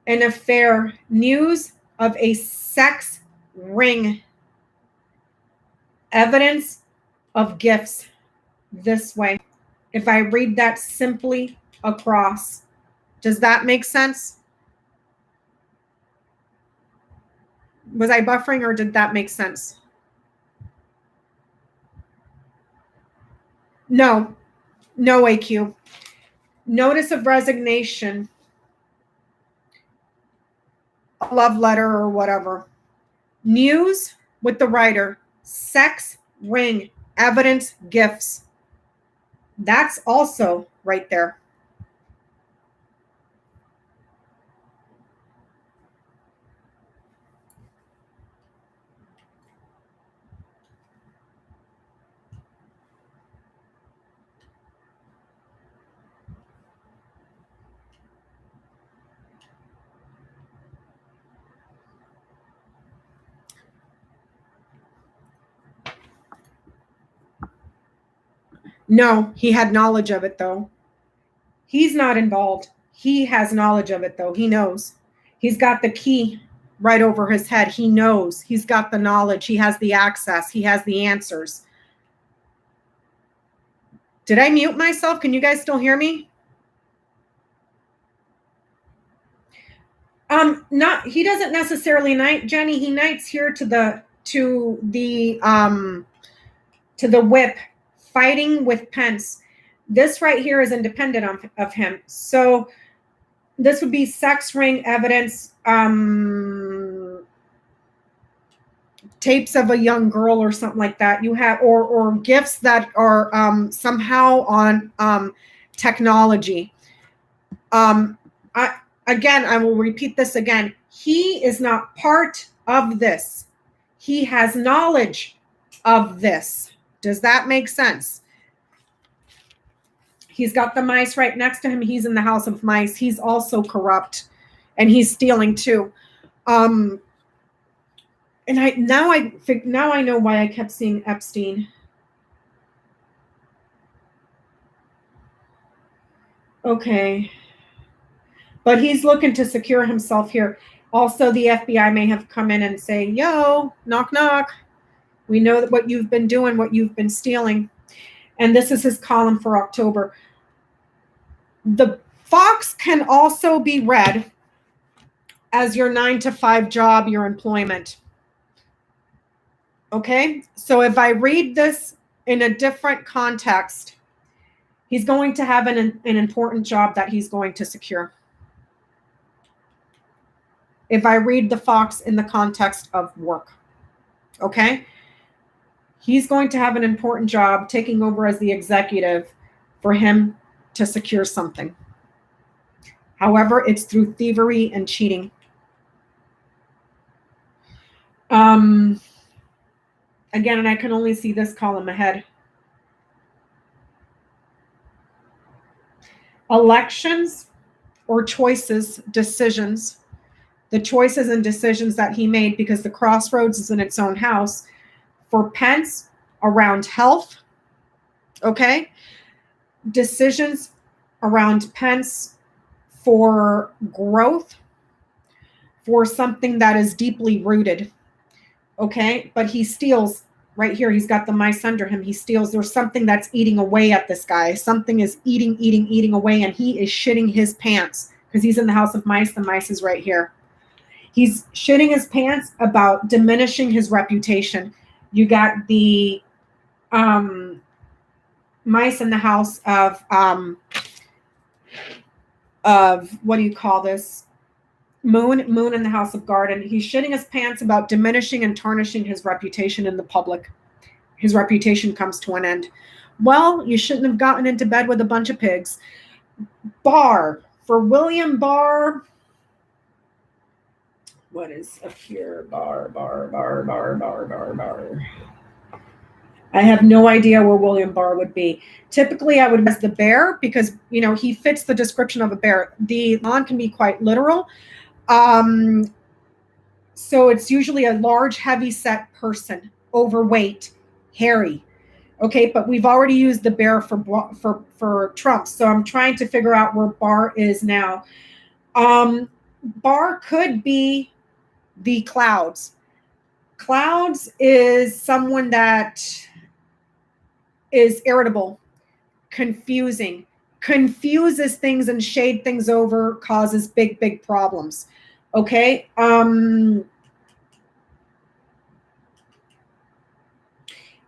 An affair. News of a sex ring. Evidence of gifts this way. If I read that simply across, does that make sense? Was I buffering or did that make sense? No AQ. Notice of resignation, a love letter or whatever. News with the writer, sex ring, evidence, gifts. That's also right there. No, he had knowledge of it, though. He's not involved. He has knowledge of it, though. He knows. He's got the key right over his head. He knows. He's got the knowledge. He has the access. He has the answers. Did I mute myself? Can you guys still hear me? Not, he doesn't necessarily knight, Jenny. He knights here to the whip, fighting with Pence. This right here is independent of him. So this would be sex ring, evidence, tapes of a young girl or something like that. You have, or gifts that are somehow on technology. I will repeat this again. He is not part of this. He has knowledge of this. Does that make sense? He's got the mice right next to him. He's in the house of mice. He's also corrupt, and he's stealing too. And now I know why I kept seeing Epstein. Okay. But he's looking to secure himself here. Also, the FBI may have come in and say, yo, knock, knock. We know that what you've been doing, what you've been stealing. And this is his column for October. The fox can also be read as your 9-to-5 job, your employment. Okay? So if I read this in a different context, he's going to have an important job that he's going to secure. If I read the fox in the context of work, okay? He's going to have an important job taking over as the executive for him to secure something. However, it's through thievery and cheating. Again, and I can only see this column ahead. Elections or choices, decisions. The choices and decisions that he made, because the crossroads is in its own house. For Pence, around health, okay? Decisions around Pence for growth, for something that is deeply rooted, okay? But he steals Right here, he's got the mice under him. He steals. There's something that's eating away at this guy. Something is eating away, and he is shitting his pants because he's in the house of mice. The mice is right here. He's shitting his pants about diminishing his reputation. You got the mice in the house of what do you call this? Moon in the house of garden. He's shitting his pants about diminishing and tarnishing his reputation in the public. His reputation comes to an end. Well, you shouldn't have gotten into bed with a bunch of pigs. Barr. For William Barr. What is up here? Barr. I have no idea where William Barr would be. Typically, I would guess the bear because, you know, he fits the description of a bear. The lawn can be quite literal. So it's usually a large, heavy-set person, overweight, hairy. Okay, but we've already used the bear for Trump. So I'm trying to figure out where Barr is now. Barr could be the clouds. Clouds is someone that is irritable, confusing, confuses things and shade things over, causes big problems. Okay.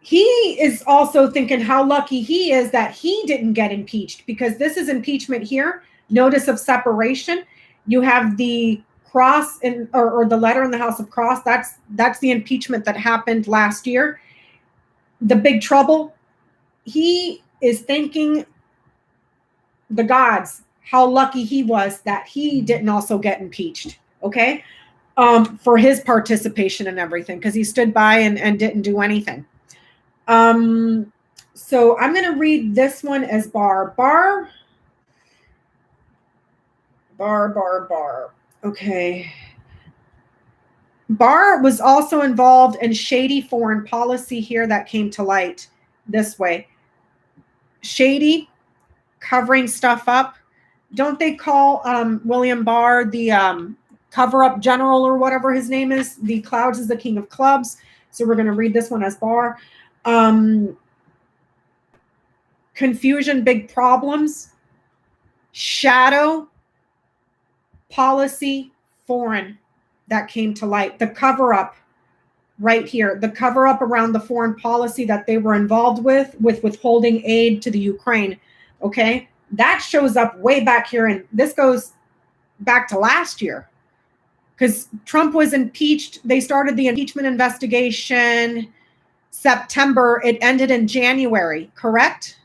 He is also thinking how lucky he is that he didn't get impeached, because this is impeachment here. Notice of separation. You have the cross or the letter in the House of Cross. That's the impeachment that happened last year. The big trouble. He is thanking the gods how lucky he was that he didn't also get impeached. Okay. For his participation and everything, because he stood by and didn't do anything. So I'm going to read this one as Barr. Okay. Barr was also involved in shady foreign policy here that came to light this way. Shady, covering stuff up. Don't they call William Barr the cover-up general or whatever his name is? The clouds is the king of clubs. So we're going to read this one as Barr. Confusion, big problems. Shadow, policy, foreign, that came to light. The cover-up right here. The cover-up around the foreign policy that they were involved with withholding aid to the Ukraine. Okay? That shows up way back here, and this goes back to last year. Because Trump was impeached. They started the impeachment investigation September. It ended in January, correct?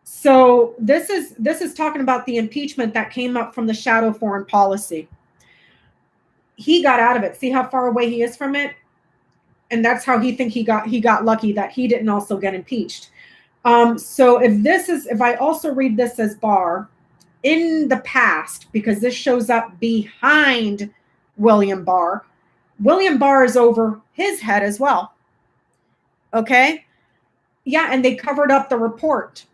So this is talking about the impeachment that came up from the shadow foreign policy. He got out of it. See how far away he is from it? And that's how he got lucky that he didn't also get impeached. So if I also read this as Barr, in the past, because this shows up behind William Barr is over his head as well. Okay? Yeah, and they covered up the report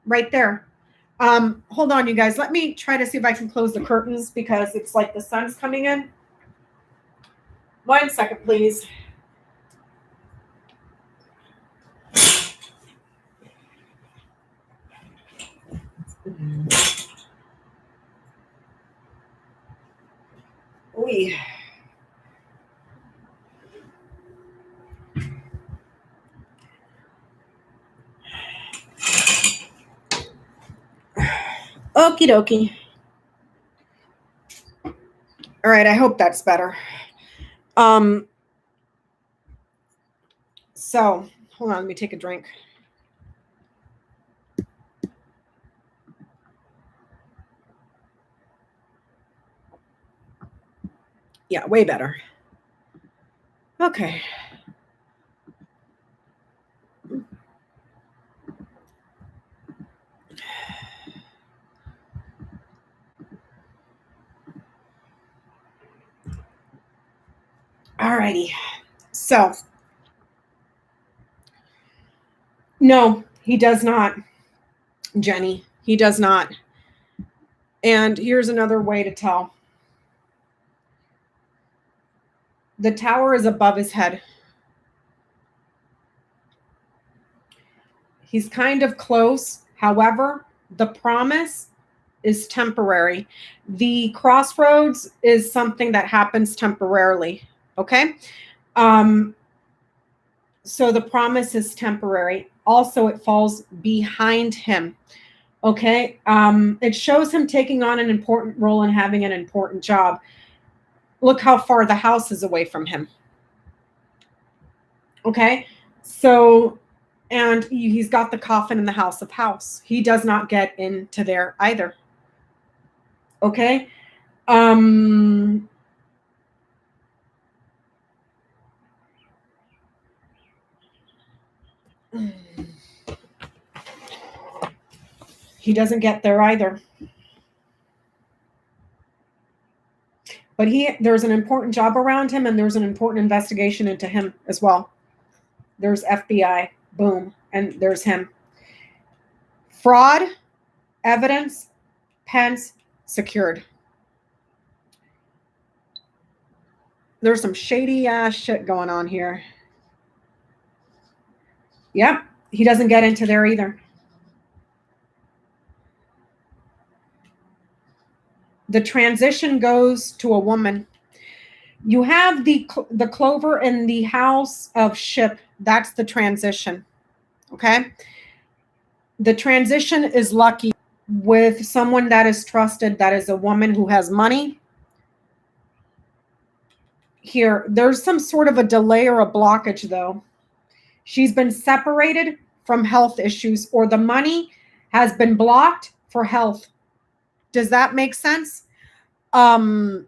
right there. Hold on, you guys. Let me try to see if I can close the curtains because it's like the sun's coming in. 1 second, please. Oy. Okie dokie. All right, I hope that's better. So hold on, let me take a drink. Yeah, way better. Okay. All righty. So, no, he does not, Jenny. He does not. And here's another way to tell. The Tower is above his head. He's kind of close. However, the promise is temporary. The crossroads is something that happens temporarily. Okay. So the promise is temporary. Also, it falls behind him. Okay. It shows him taking on an important role and having an important job. Look how far the house is away from him. Okay. So, and he's got the coffin in the house of house. He does not get into there either. Okay. He doesn't get there either. But there's an important job around him, and there's an important investigation into him as well. There's FBI, boom, and there's him. Fraud, evidence, Pence, secured. There's some shady ass shit going on here. Yep, he doesn't get into there either. The transition goes to a woman. You have the clover in the house of ship. That's the transition. Okay. The transition is lucky with someone that is trusted, that is a woman who has money. Here, there's some sort of a delay or a blockage, though. She's been separated from health issues, or the money has been blocked for health. Does that make sense? So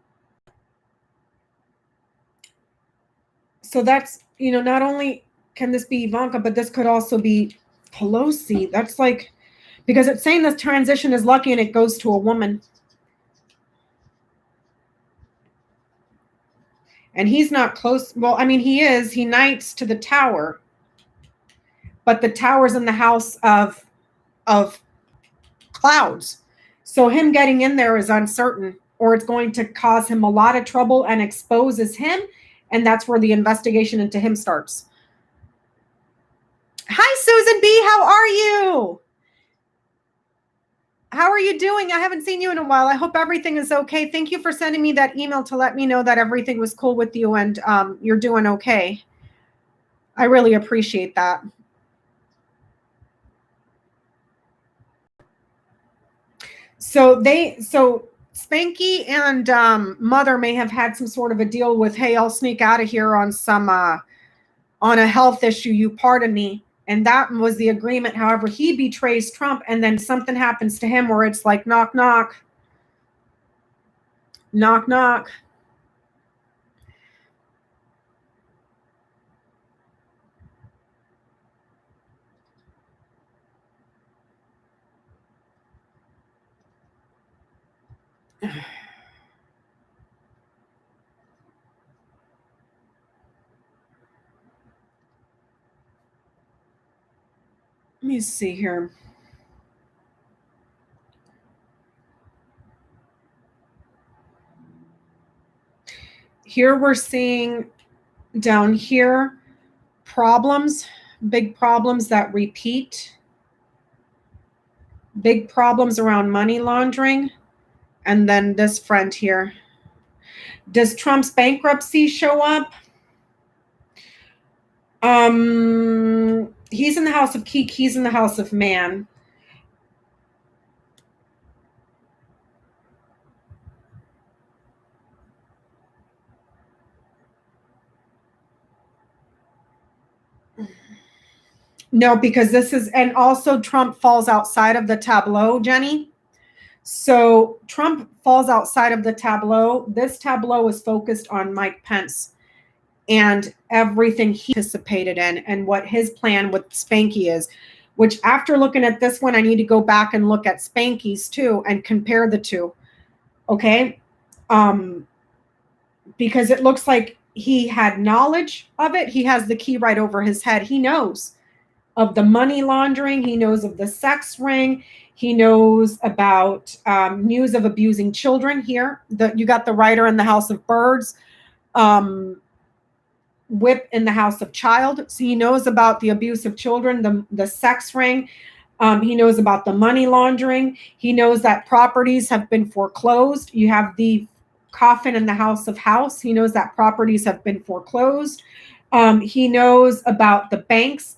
that's, not only can this be Ivanka, but this could also be Pelosi. That's like, because it's saying this transition is lucky and it goes to a woman. And he's not close. Well, I mean, he is. He knights to the Tower. But the Tower's in the house of clouds. So him getting in there is uncertain, or it's going to cause him a lot of trouble and exposes him. And that's where the investigation into him starts. Hi, Susan B. How are you? How are you doing? I haven't seen you in a while. I hope everything is okay. Thank you for sending me that email to let me know that everything was cool with you and you're doing okay. I really appreciate that. So Spanky and Mother may have had some sort of a deal with, hey, I'll sneak out of here on some on a health issue. You pardon me. And that was the agreement. However, he betrays Trump, and then something happens to him where it's like, knock, knock. Knock, knock. Let me see here. Here we're seeing down here problems, big problems that repeat, big problems around money laundering, and then this friend here. Does Trump's bankruptcy show up? He's in the house of Keek, he's in the house of Man. No, because this is, and also Trump falls outside of the tableau, Jenny. So Trump falls outside of the tableau. This tableau is focused on Mike Pence and everything he participated in and what his plan with Spanky is, which after looking at this one, I need to go back and look at Spanky's too and compare the two. Okay. Because it looks like he had knowledge of it. He has the key right over his head. He knows of the money laundering. He knows of the sex ring. He knows about news of abusing children here. You got the writer in the House of Birds. whip in the house of child. So he knows about the abuse of children, the sex ring. He knows about the money laundering. He knows that properties have been foreclosed. You have the coffin in the house of house. He knows that properties have been foreclosed. He knows about the banks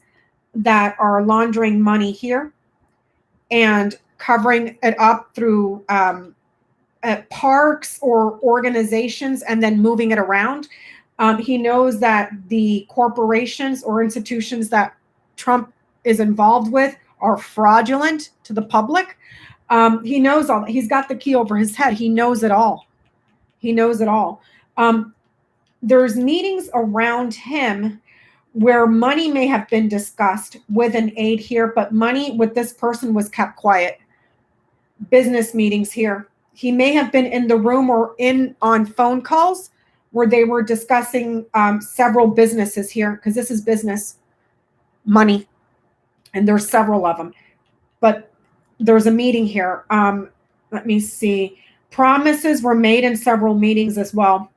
that are laundering money here and covering it up through parks or organizations and then moving it around. He knows that the corporations or institutions that Trump is involved with are fraudulent to the public. He knows all that. He's got the key over his head. He knows it all. He knows it all. There's meetings around him where money may have been discussed with an aide here, but money with this person was kept quiet. Business meetings here. He may have been in the room or in on phone calls where they were discussing several businesses here, because this is business money, and there's several of them. But there's a meeting here. Let me see. Promises were made in several meetings as well.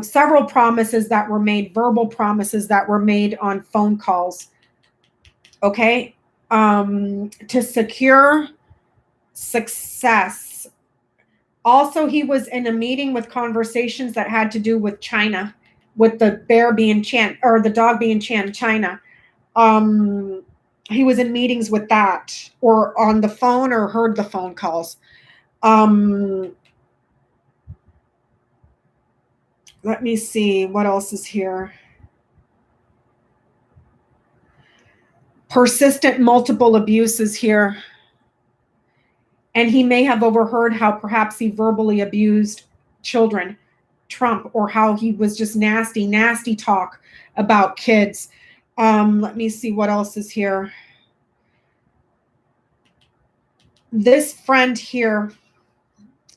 Several promises that were made, verbal promises that were made on phone calls. Okay. To secure success. Also, he was in a meeting with conversations that had to do with China, with the bear being Chan, or the dog being China. He was in meetings with that, or on the phone, or heard the phone calls. Let me see what else is here. Persistent multiple abuses here. And he may have overheard how perhaps he verbally abused children, Trump, or how he was just nasty talk about kids. Let me see what else is here. This friend here,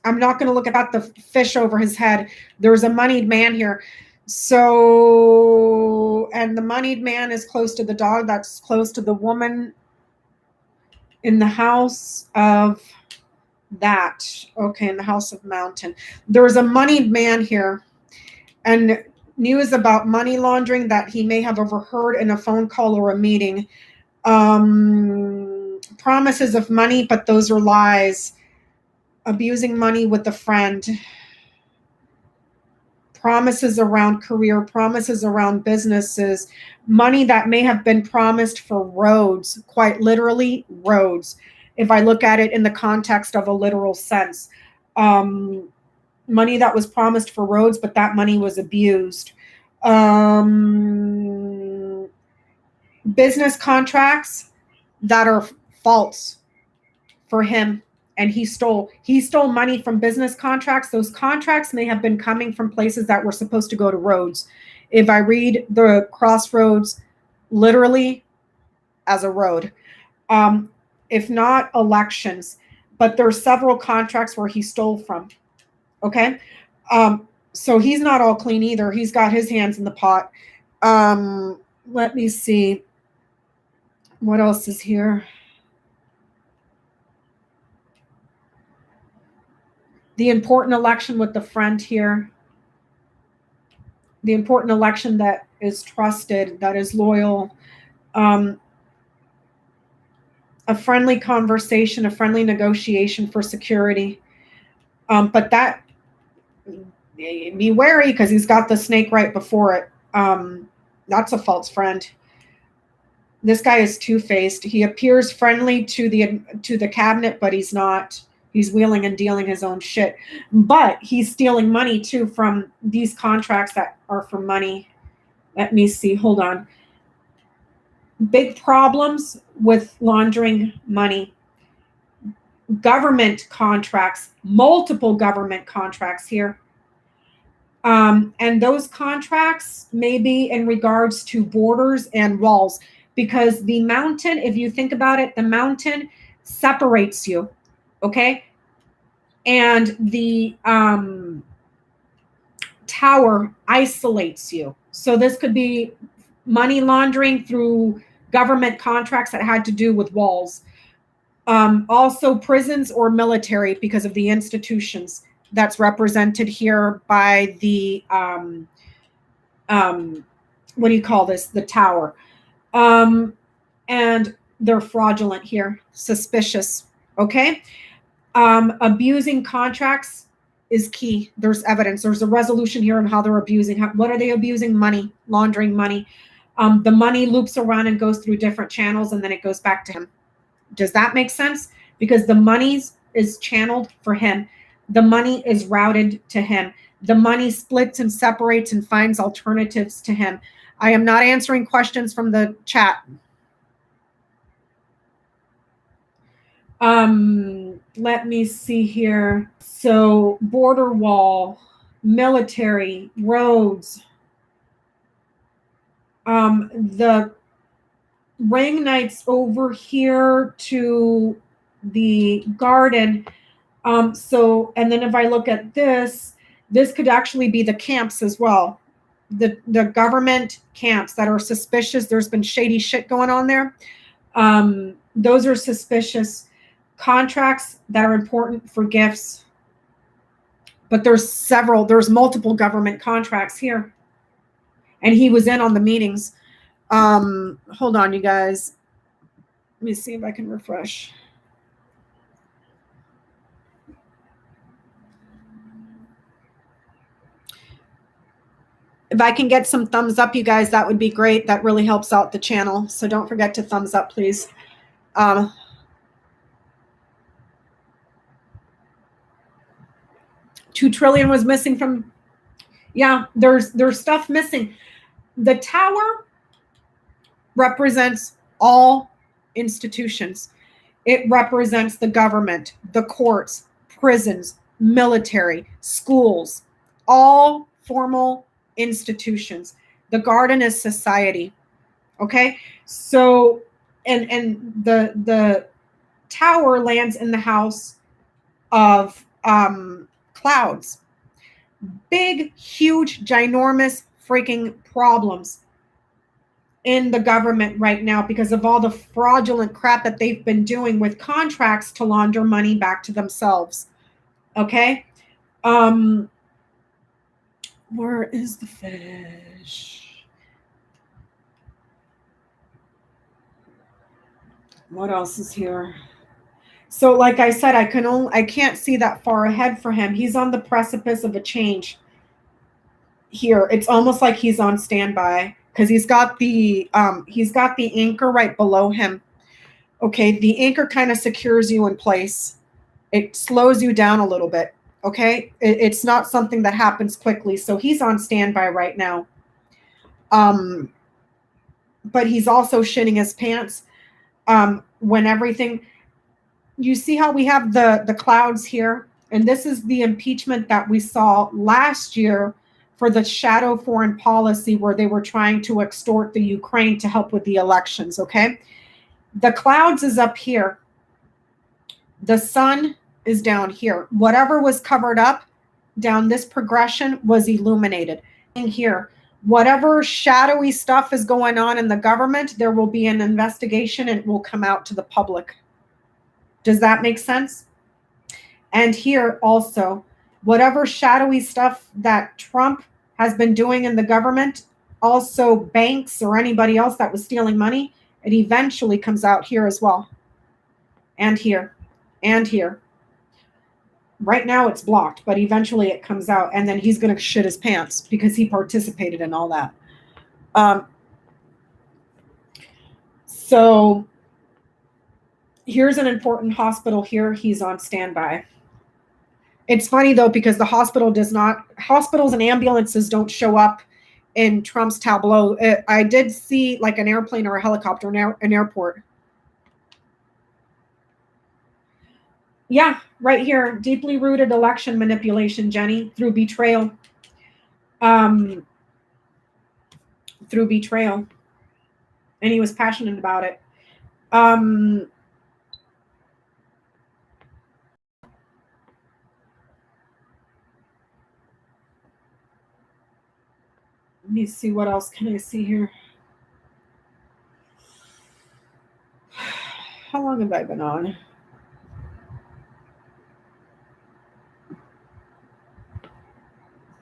I'm not going to look at the fish over his head. There's a moneyed man here. So, and the moneyed man is close to the dog. That's close to the woman in the house of that. Okay, in the house of mountain. There's a moneyed man here, and news about money laundering that he may have overheard in a phone call or a meeting. Promises of money, but those are lies. Abusing money with a friend. Promises around career, promises around businesses, money that may have been promised for roads, quite literally roads, if I look at it in the context of a literal sense. Money that was promised for roads, but that money was abused. Business contracts that are false for him, and he stole money from business contracts. Those contracts may have been coming from places that were supposed to go to roads. If I read the crossroads literally as a road, if not elections, but there's several contracts where he stole from. Okay. So he's not all clean either. He's got his hands in the pot. Let me see. What else is here? The important election with the friend here. The important election that is trusted, that is loyal. A friendly conversation, a friendly negotiation for security. But that, be wary, because he's got the snake right before it. That's a false friend. This guy is two-faced. He appears friendly to the cabinet, but he's not. He's wheeling and dealing his own shit. But he's stealing money too from these contracts that are for money. Let me see. Hold on. Big problems with laundering money. Government contracts, multiple government contracts here. And those contracts may be in regards to borders and walls, because the mountain, if you think about it, the mountain separates you, okay? And the tower isolates you. So this could be money laundering through government contracts that had to do with walls. Also prisons or military, because of the institutions that's represented here by the what do you call this? The tower. Um, and they're fraudulent here, suspicious. Okay. Abusing contracts is key. There's evidence. There's a resolution here on how they're abusing. What are they abusing? Money, laundering money. The money loops around and goes through different channels, and then it goes back to him. Does that make sense? Because the money is channeled for him. The money is routed to him. The money splits and separates and finds alternatives to him. I am not answering questions from the chat. Let me see here. So border wall, military, roads, the ring knights over here to the garden. So, and then if I look at this could actually be the camps as well. The government camps that are suspicious. There's been shady shit going on there. Those are suspicious. Contracts that are important for gifts. But there's multiple government contracts here. And he was in on the meetings. Hold on, you guys. Let me see if I can refresh. If I can get some thumbs up, you guys, that would be great. That really helps out the channel. So don't forget to thumbs up, please. 2 trillion was missing from, yeah, there's stuff missing. The tower represents all institutions. It represents the government, the courts, prisons, military, schools, all formal institutions. The garden is society. Okay? So and the tower lands in the house of clouds. Big, huge, ginormous freaking problems in the government right now because of all the fraudulent crap that they've been doing with contracts to launder money back to themselves. Okay? Where is the fish? What else is here? So like I said, I can't see that far ahead for him. He's on the precipice of a change here. It's almost like he's on standby because he's got the anchor right below him. Okay, the anchor kind of secures you in place. It slows you down a little bit. Okay, it's not something that happens quickly. So he's on standby right now. But he's also shitting his pants when everything. You see how we have the clouds here, and this is the impeachment that we saw last year for the shadow foreign policy where they were trying to extort the Ukraine to help with the elections. Okay, the clouds is up here. The sun is down here. Whatever was covered up down this progression was illuminated. In here, whatever shadowy stuff is going on in the government, there will be an investigation and it will come out to the public. Does that make sense? And here also, whatever shadowy stuff that Trump has been doing in the government, also banks or anybody else that was stealing money, it eventually comes out here as well. And here. And here. Right now it's blocked, but eventually it comes out, and then he's going to shit his pants because he participated in all that. So here's an important hospital here. He's on standby. It's funny though, because hospitals and ambulances don't show up in Trump's Tableau. I did see like an airplane or a helicopter in an airport. Yeah, right here. Deeply rooted election manipulation, Jenny, through betrayal. Through betrayal. And he was passionate about it. Let me see, what else can I see here? How long have I been on?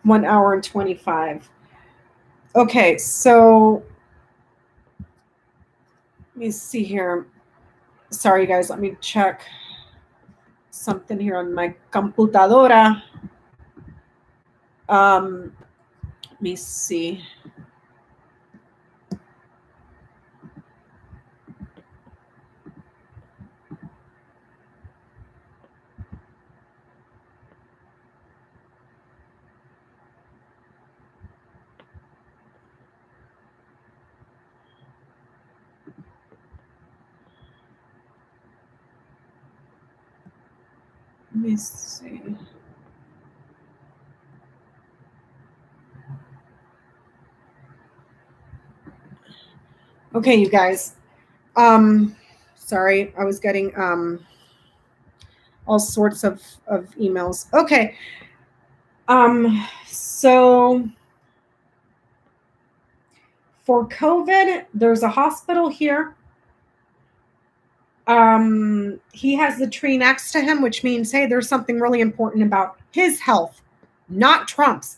One hour and 25. Okay, so let me see here. Sorry, guys. Let me check something here on my computadora. Let me see. Let me see. Okay, you guys. Sorry, I was getting all sorts of emails. Okay. So for COVID, there's a hospital here. He has the tree next to him, which means, hey, there's something really important about his health, not Trump's.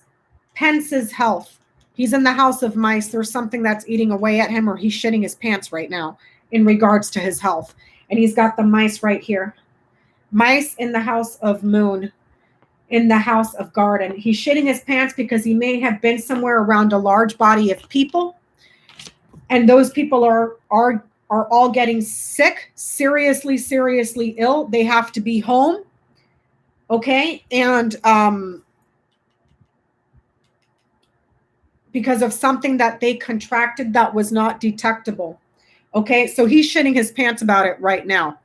Pence's health. He's in the house of mice. There's something that's eating away at him, or he's shitting his pants right now in regards to his health. And he's got the mice right here. Mice in the house of moon, in the house of garden. He's shitting his pants because he may have been somewhere around a large body of people. And those people are all getting sick, seriously ill. They have to be home. Okay. And because of something that they contracted that was not detectable. Okay, so he's shitting his pants about it right now.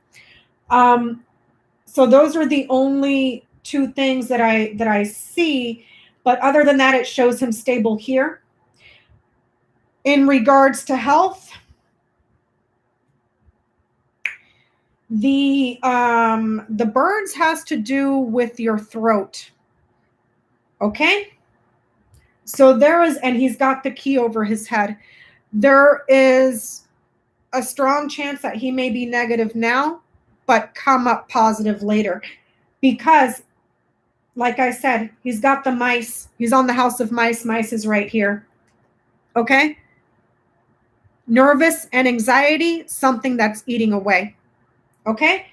So those are the only two things that I see, but other than that, it shows him stable here. In regards to health, the birds has to do with your throat. Okay, so there is, and he's got the key over his head. There is a strong chance that he may be negative now, but come up positive later. Because, like I said, he's got the mice. He's on the house of mice. Mice is right here. Okay? Nervous and anxiety, something that's eating away. Okay?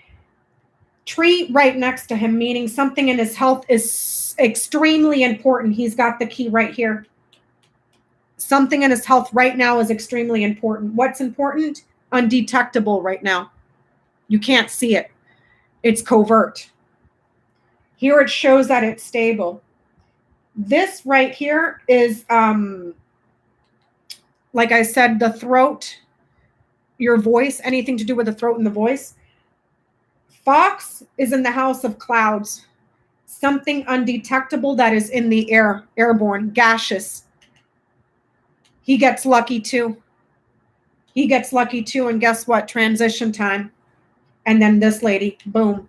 Tree right next to him, meaning something in his health is extremely important. He's got the key right here. Something in his health right now is extremely important. What's important? Undetectable right now. You can't see it. It's covert. Here it shows that it's stable. This right here is, like I said, the throat, your voice, anything to do with the throat and the voice. Fox is in the house of clouds. Something undetectable that is in the air, airborne, gaseous. He gets lucky too. He gets lucky too, and guess what? Transition time. And then this lady, boom.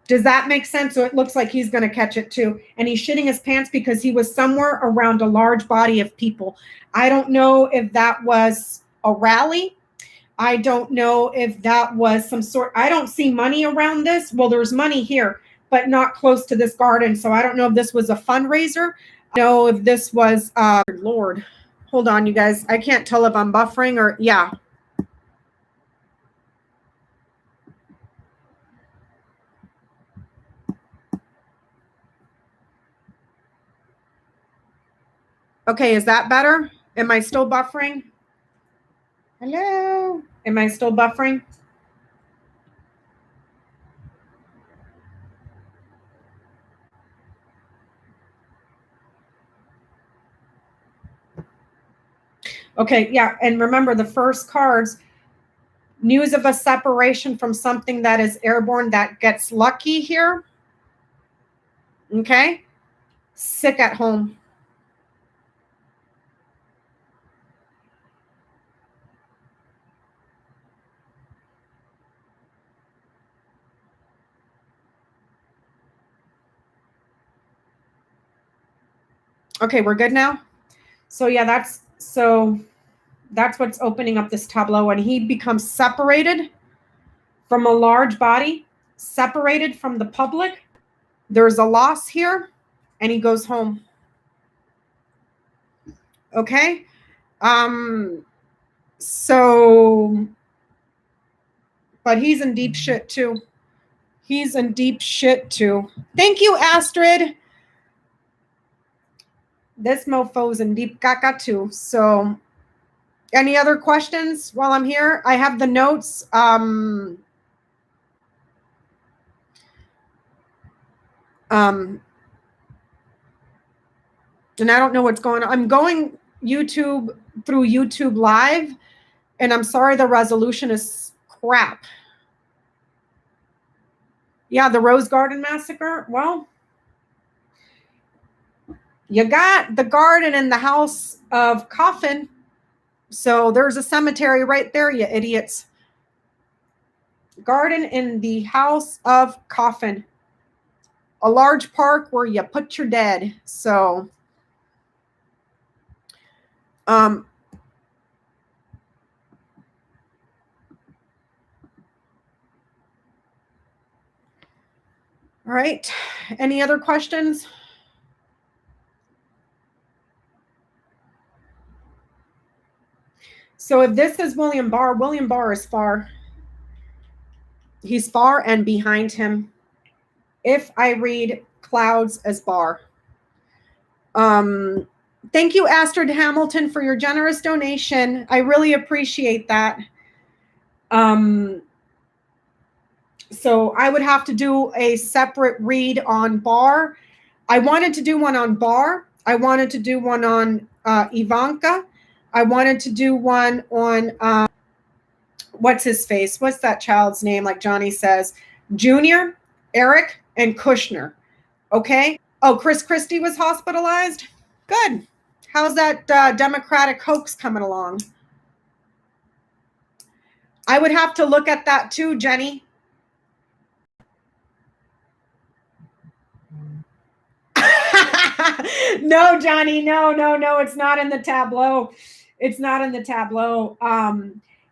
Does that make sense? So it looks like he's going to catch it too. And he's shitting his pants because he was somewhere around a large body of people. I don't know if that was a rally. I don't know if that was some sort. I don't see money around this. Well, there's money here, but not close to this garden. So I don't know if this was a fundraiser. I don't know if this was, Lord, hold on, you guys. I can't tell if I'm buffering or, yeah. Okay, is that better? Am I still buffering? Hello? Am I still buffering? Okay, yeah, and remember the first cards, news of a separation from something that is airborne that gets lucky here. Okay? Sick at home. Okay, we're good now? So yeah, that's what's opening up this tableau. When he becomes separated from a large body, separated from the public, there's a loss here, and he goes home. Okay? So, but he's in deep shit too. He's in deep shit too. Thank you, Astrid. This mofo's in deep caca too. So, any other questions while I'm here? I have the notes. And I don't know what's going on. I'm going YouTube through YouTube Live, and I'm sorry the resolution is crap. Yeah, the Rose Garden Massacre. Well, you got the garden in the house of Coffin. So there's a cemetery right there, you idiots. Garden in the house of Coffin. A large park where you put your dead. So, all right. Any other questions? So if this is William Barr is far. He's far and behind him. If I read clouds as Barr. Thank you, Astrid Hamilton, for your generous donation. I really appreciate that. So I would have to do a separate read on Barr. I wanted to do one on Barr. I wanted to do one on Ivanka. I wanted to do one on what's his face? What's that child's name? Like Johnny says, Junior, Eric, and Kushner. Okay. Oh, Chris Christie was hospitalized. Good. How's that Democratic hoax coming along? I would have to look at that too, Jenny. No, Johnny, no. It's not in the tableau. It's not in the tableau.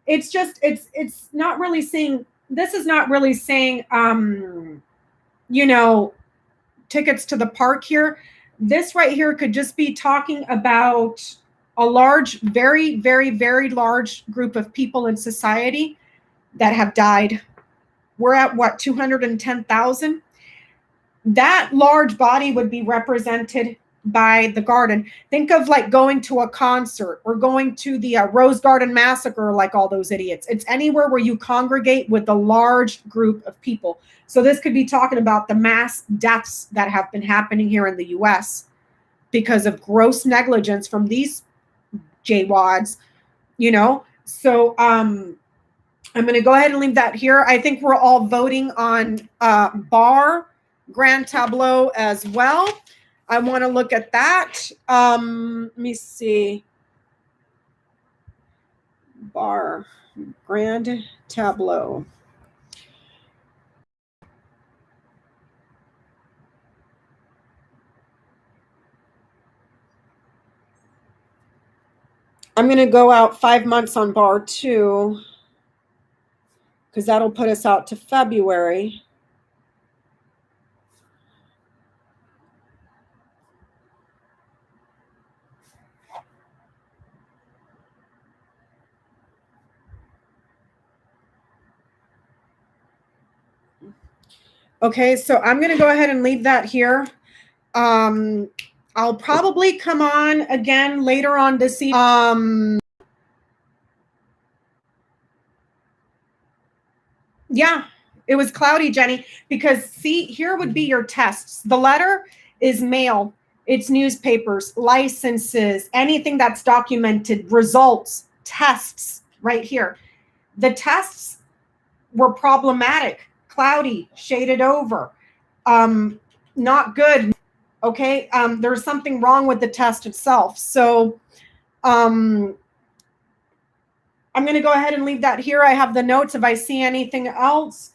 It's just, it's not really saying, this is not really saying, you know, tickets to the park here. This right here could just be talking about a large, very, very, very large group of people in society that have died. We're at what, 210,000? That large body would be represented by the garden. Think of like going to a concert or going to the Rose Garden Massacre, like all those idiots. It's anywhere where you congregate with a large group of people. So this could be talking about the mass deaths that have been happening here in the US because of gross negligence from these JWADs, you know? So I'm going to go ahead and leave that here. I think we're all voting on Barr Grand Tableau as well. I want to look at that. Let me see. Barr Grand Tableau. I'm going to go out 5 months on Barr too, because that'll put us out to February. Okay, so I'm going to go ahead and leave that here. I'll probably come on again later on this evening. Yeah, it was cloudy, Jenny, because see, here would be your tests. The letter is mail. It's newspapers, licenses, anything that's documented, results, tests right here. The tests were problematic, cloudy, shaded over, not good. Okay. There's something wrong with the test itself. So, I'm going to go ahead and leave that here. I have the notes. If I see anything else,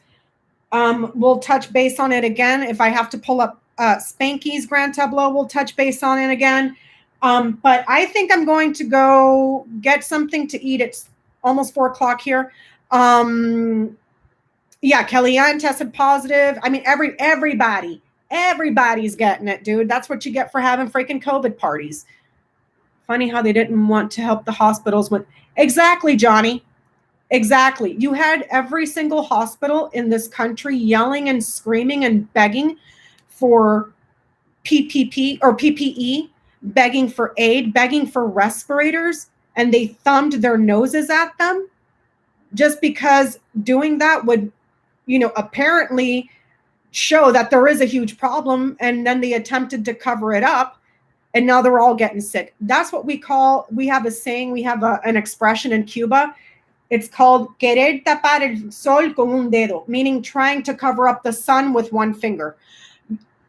we'll touch base on it again. If I have to pull up Spanky's Grand Tableau, we'll touch base on it again. But I think I'm going to go get something to eat. It's almost 4 o'clock here. Yeah, Kellyanne tested positive. I mean, everybody's getting it, dude. That's what you get for having freaking COVID parties. Funny how they didn't want to help the hospitals with. Exactly, Johnny. Exactly. You had every single hospital in this country yelling and screaming and begging for PPP or PPE, begging for aid, begging for respirators, and they thumbed their noses at them just because doing that would, apparently show that there is a huge problem. And then they attempted to cover it up, and now they're all getting sick. That's what we have a saying, we have an expression in Cuba. It's called querer tapar el sol con un dedo, meaning trying to cover up the sun with one finger.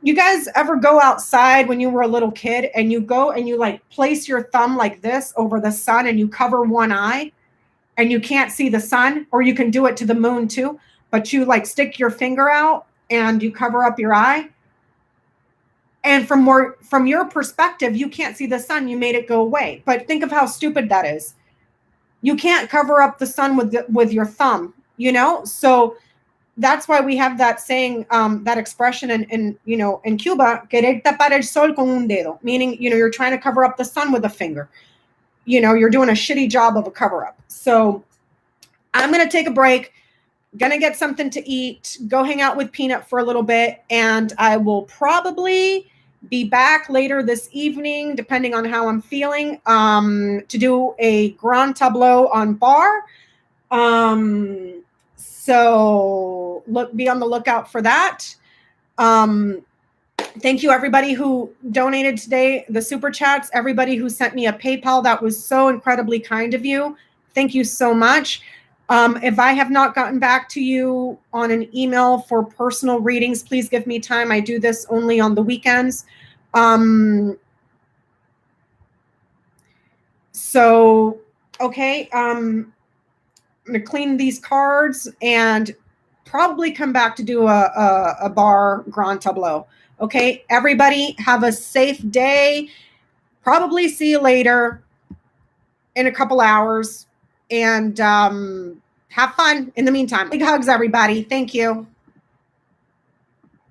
You guys ever go outside when you were a little kid and you go and you like place your thumb like this over the sun and you cover one eye and you can't see the sun? Or you can do it to the moon too, but you like stick your finger out and you cover up your eye. And from your perspective, you can't see the sun. You made it go away. But think of how stupid that is. You can't cover up the sun with your thumb, So that's why we have that saying, that expression in Cuba, querer tapar el sol con un dedo, meaning, you're trying to cover up the sun with a finger. You're doing a shitty job of a cover up. So I'm going to take a break, going to get something to eat, go hang out with Peanut for a little bit. And I will probably be back later this evening, depending on how I'm feeling, to do a grand tableau on bar. So be on the lookout for that. Thank you, everybody who donated today, the super chats, everybody who sent me a PayPal. That was so incredibly kind of you. Thank you so much. If I have not gotten back to you on an email for personal readings, please give me time. I do this only on the weekends. Okay. I'm going to clean these cards and probably come back to do a bar grand tableau. Okay, everybody have a safe day. Probably see you later in a couple hours, and have fun in the meantime. Big hugs, everybody. Thank you.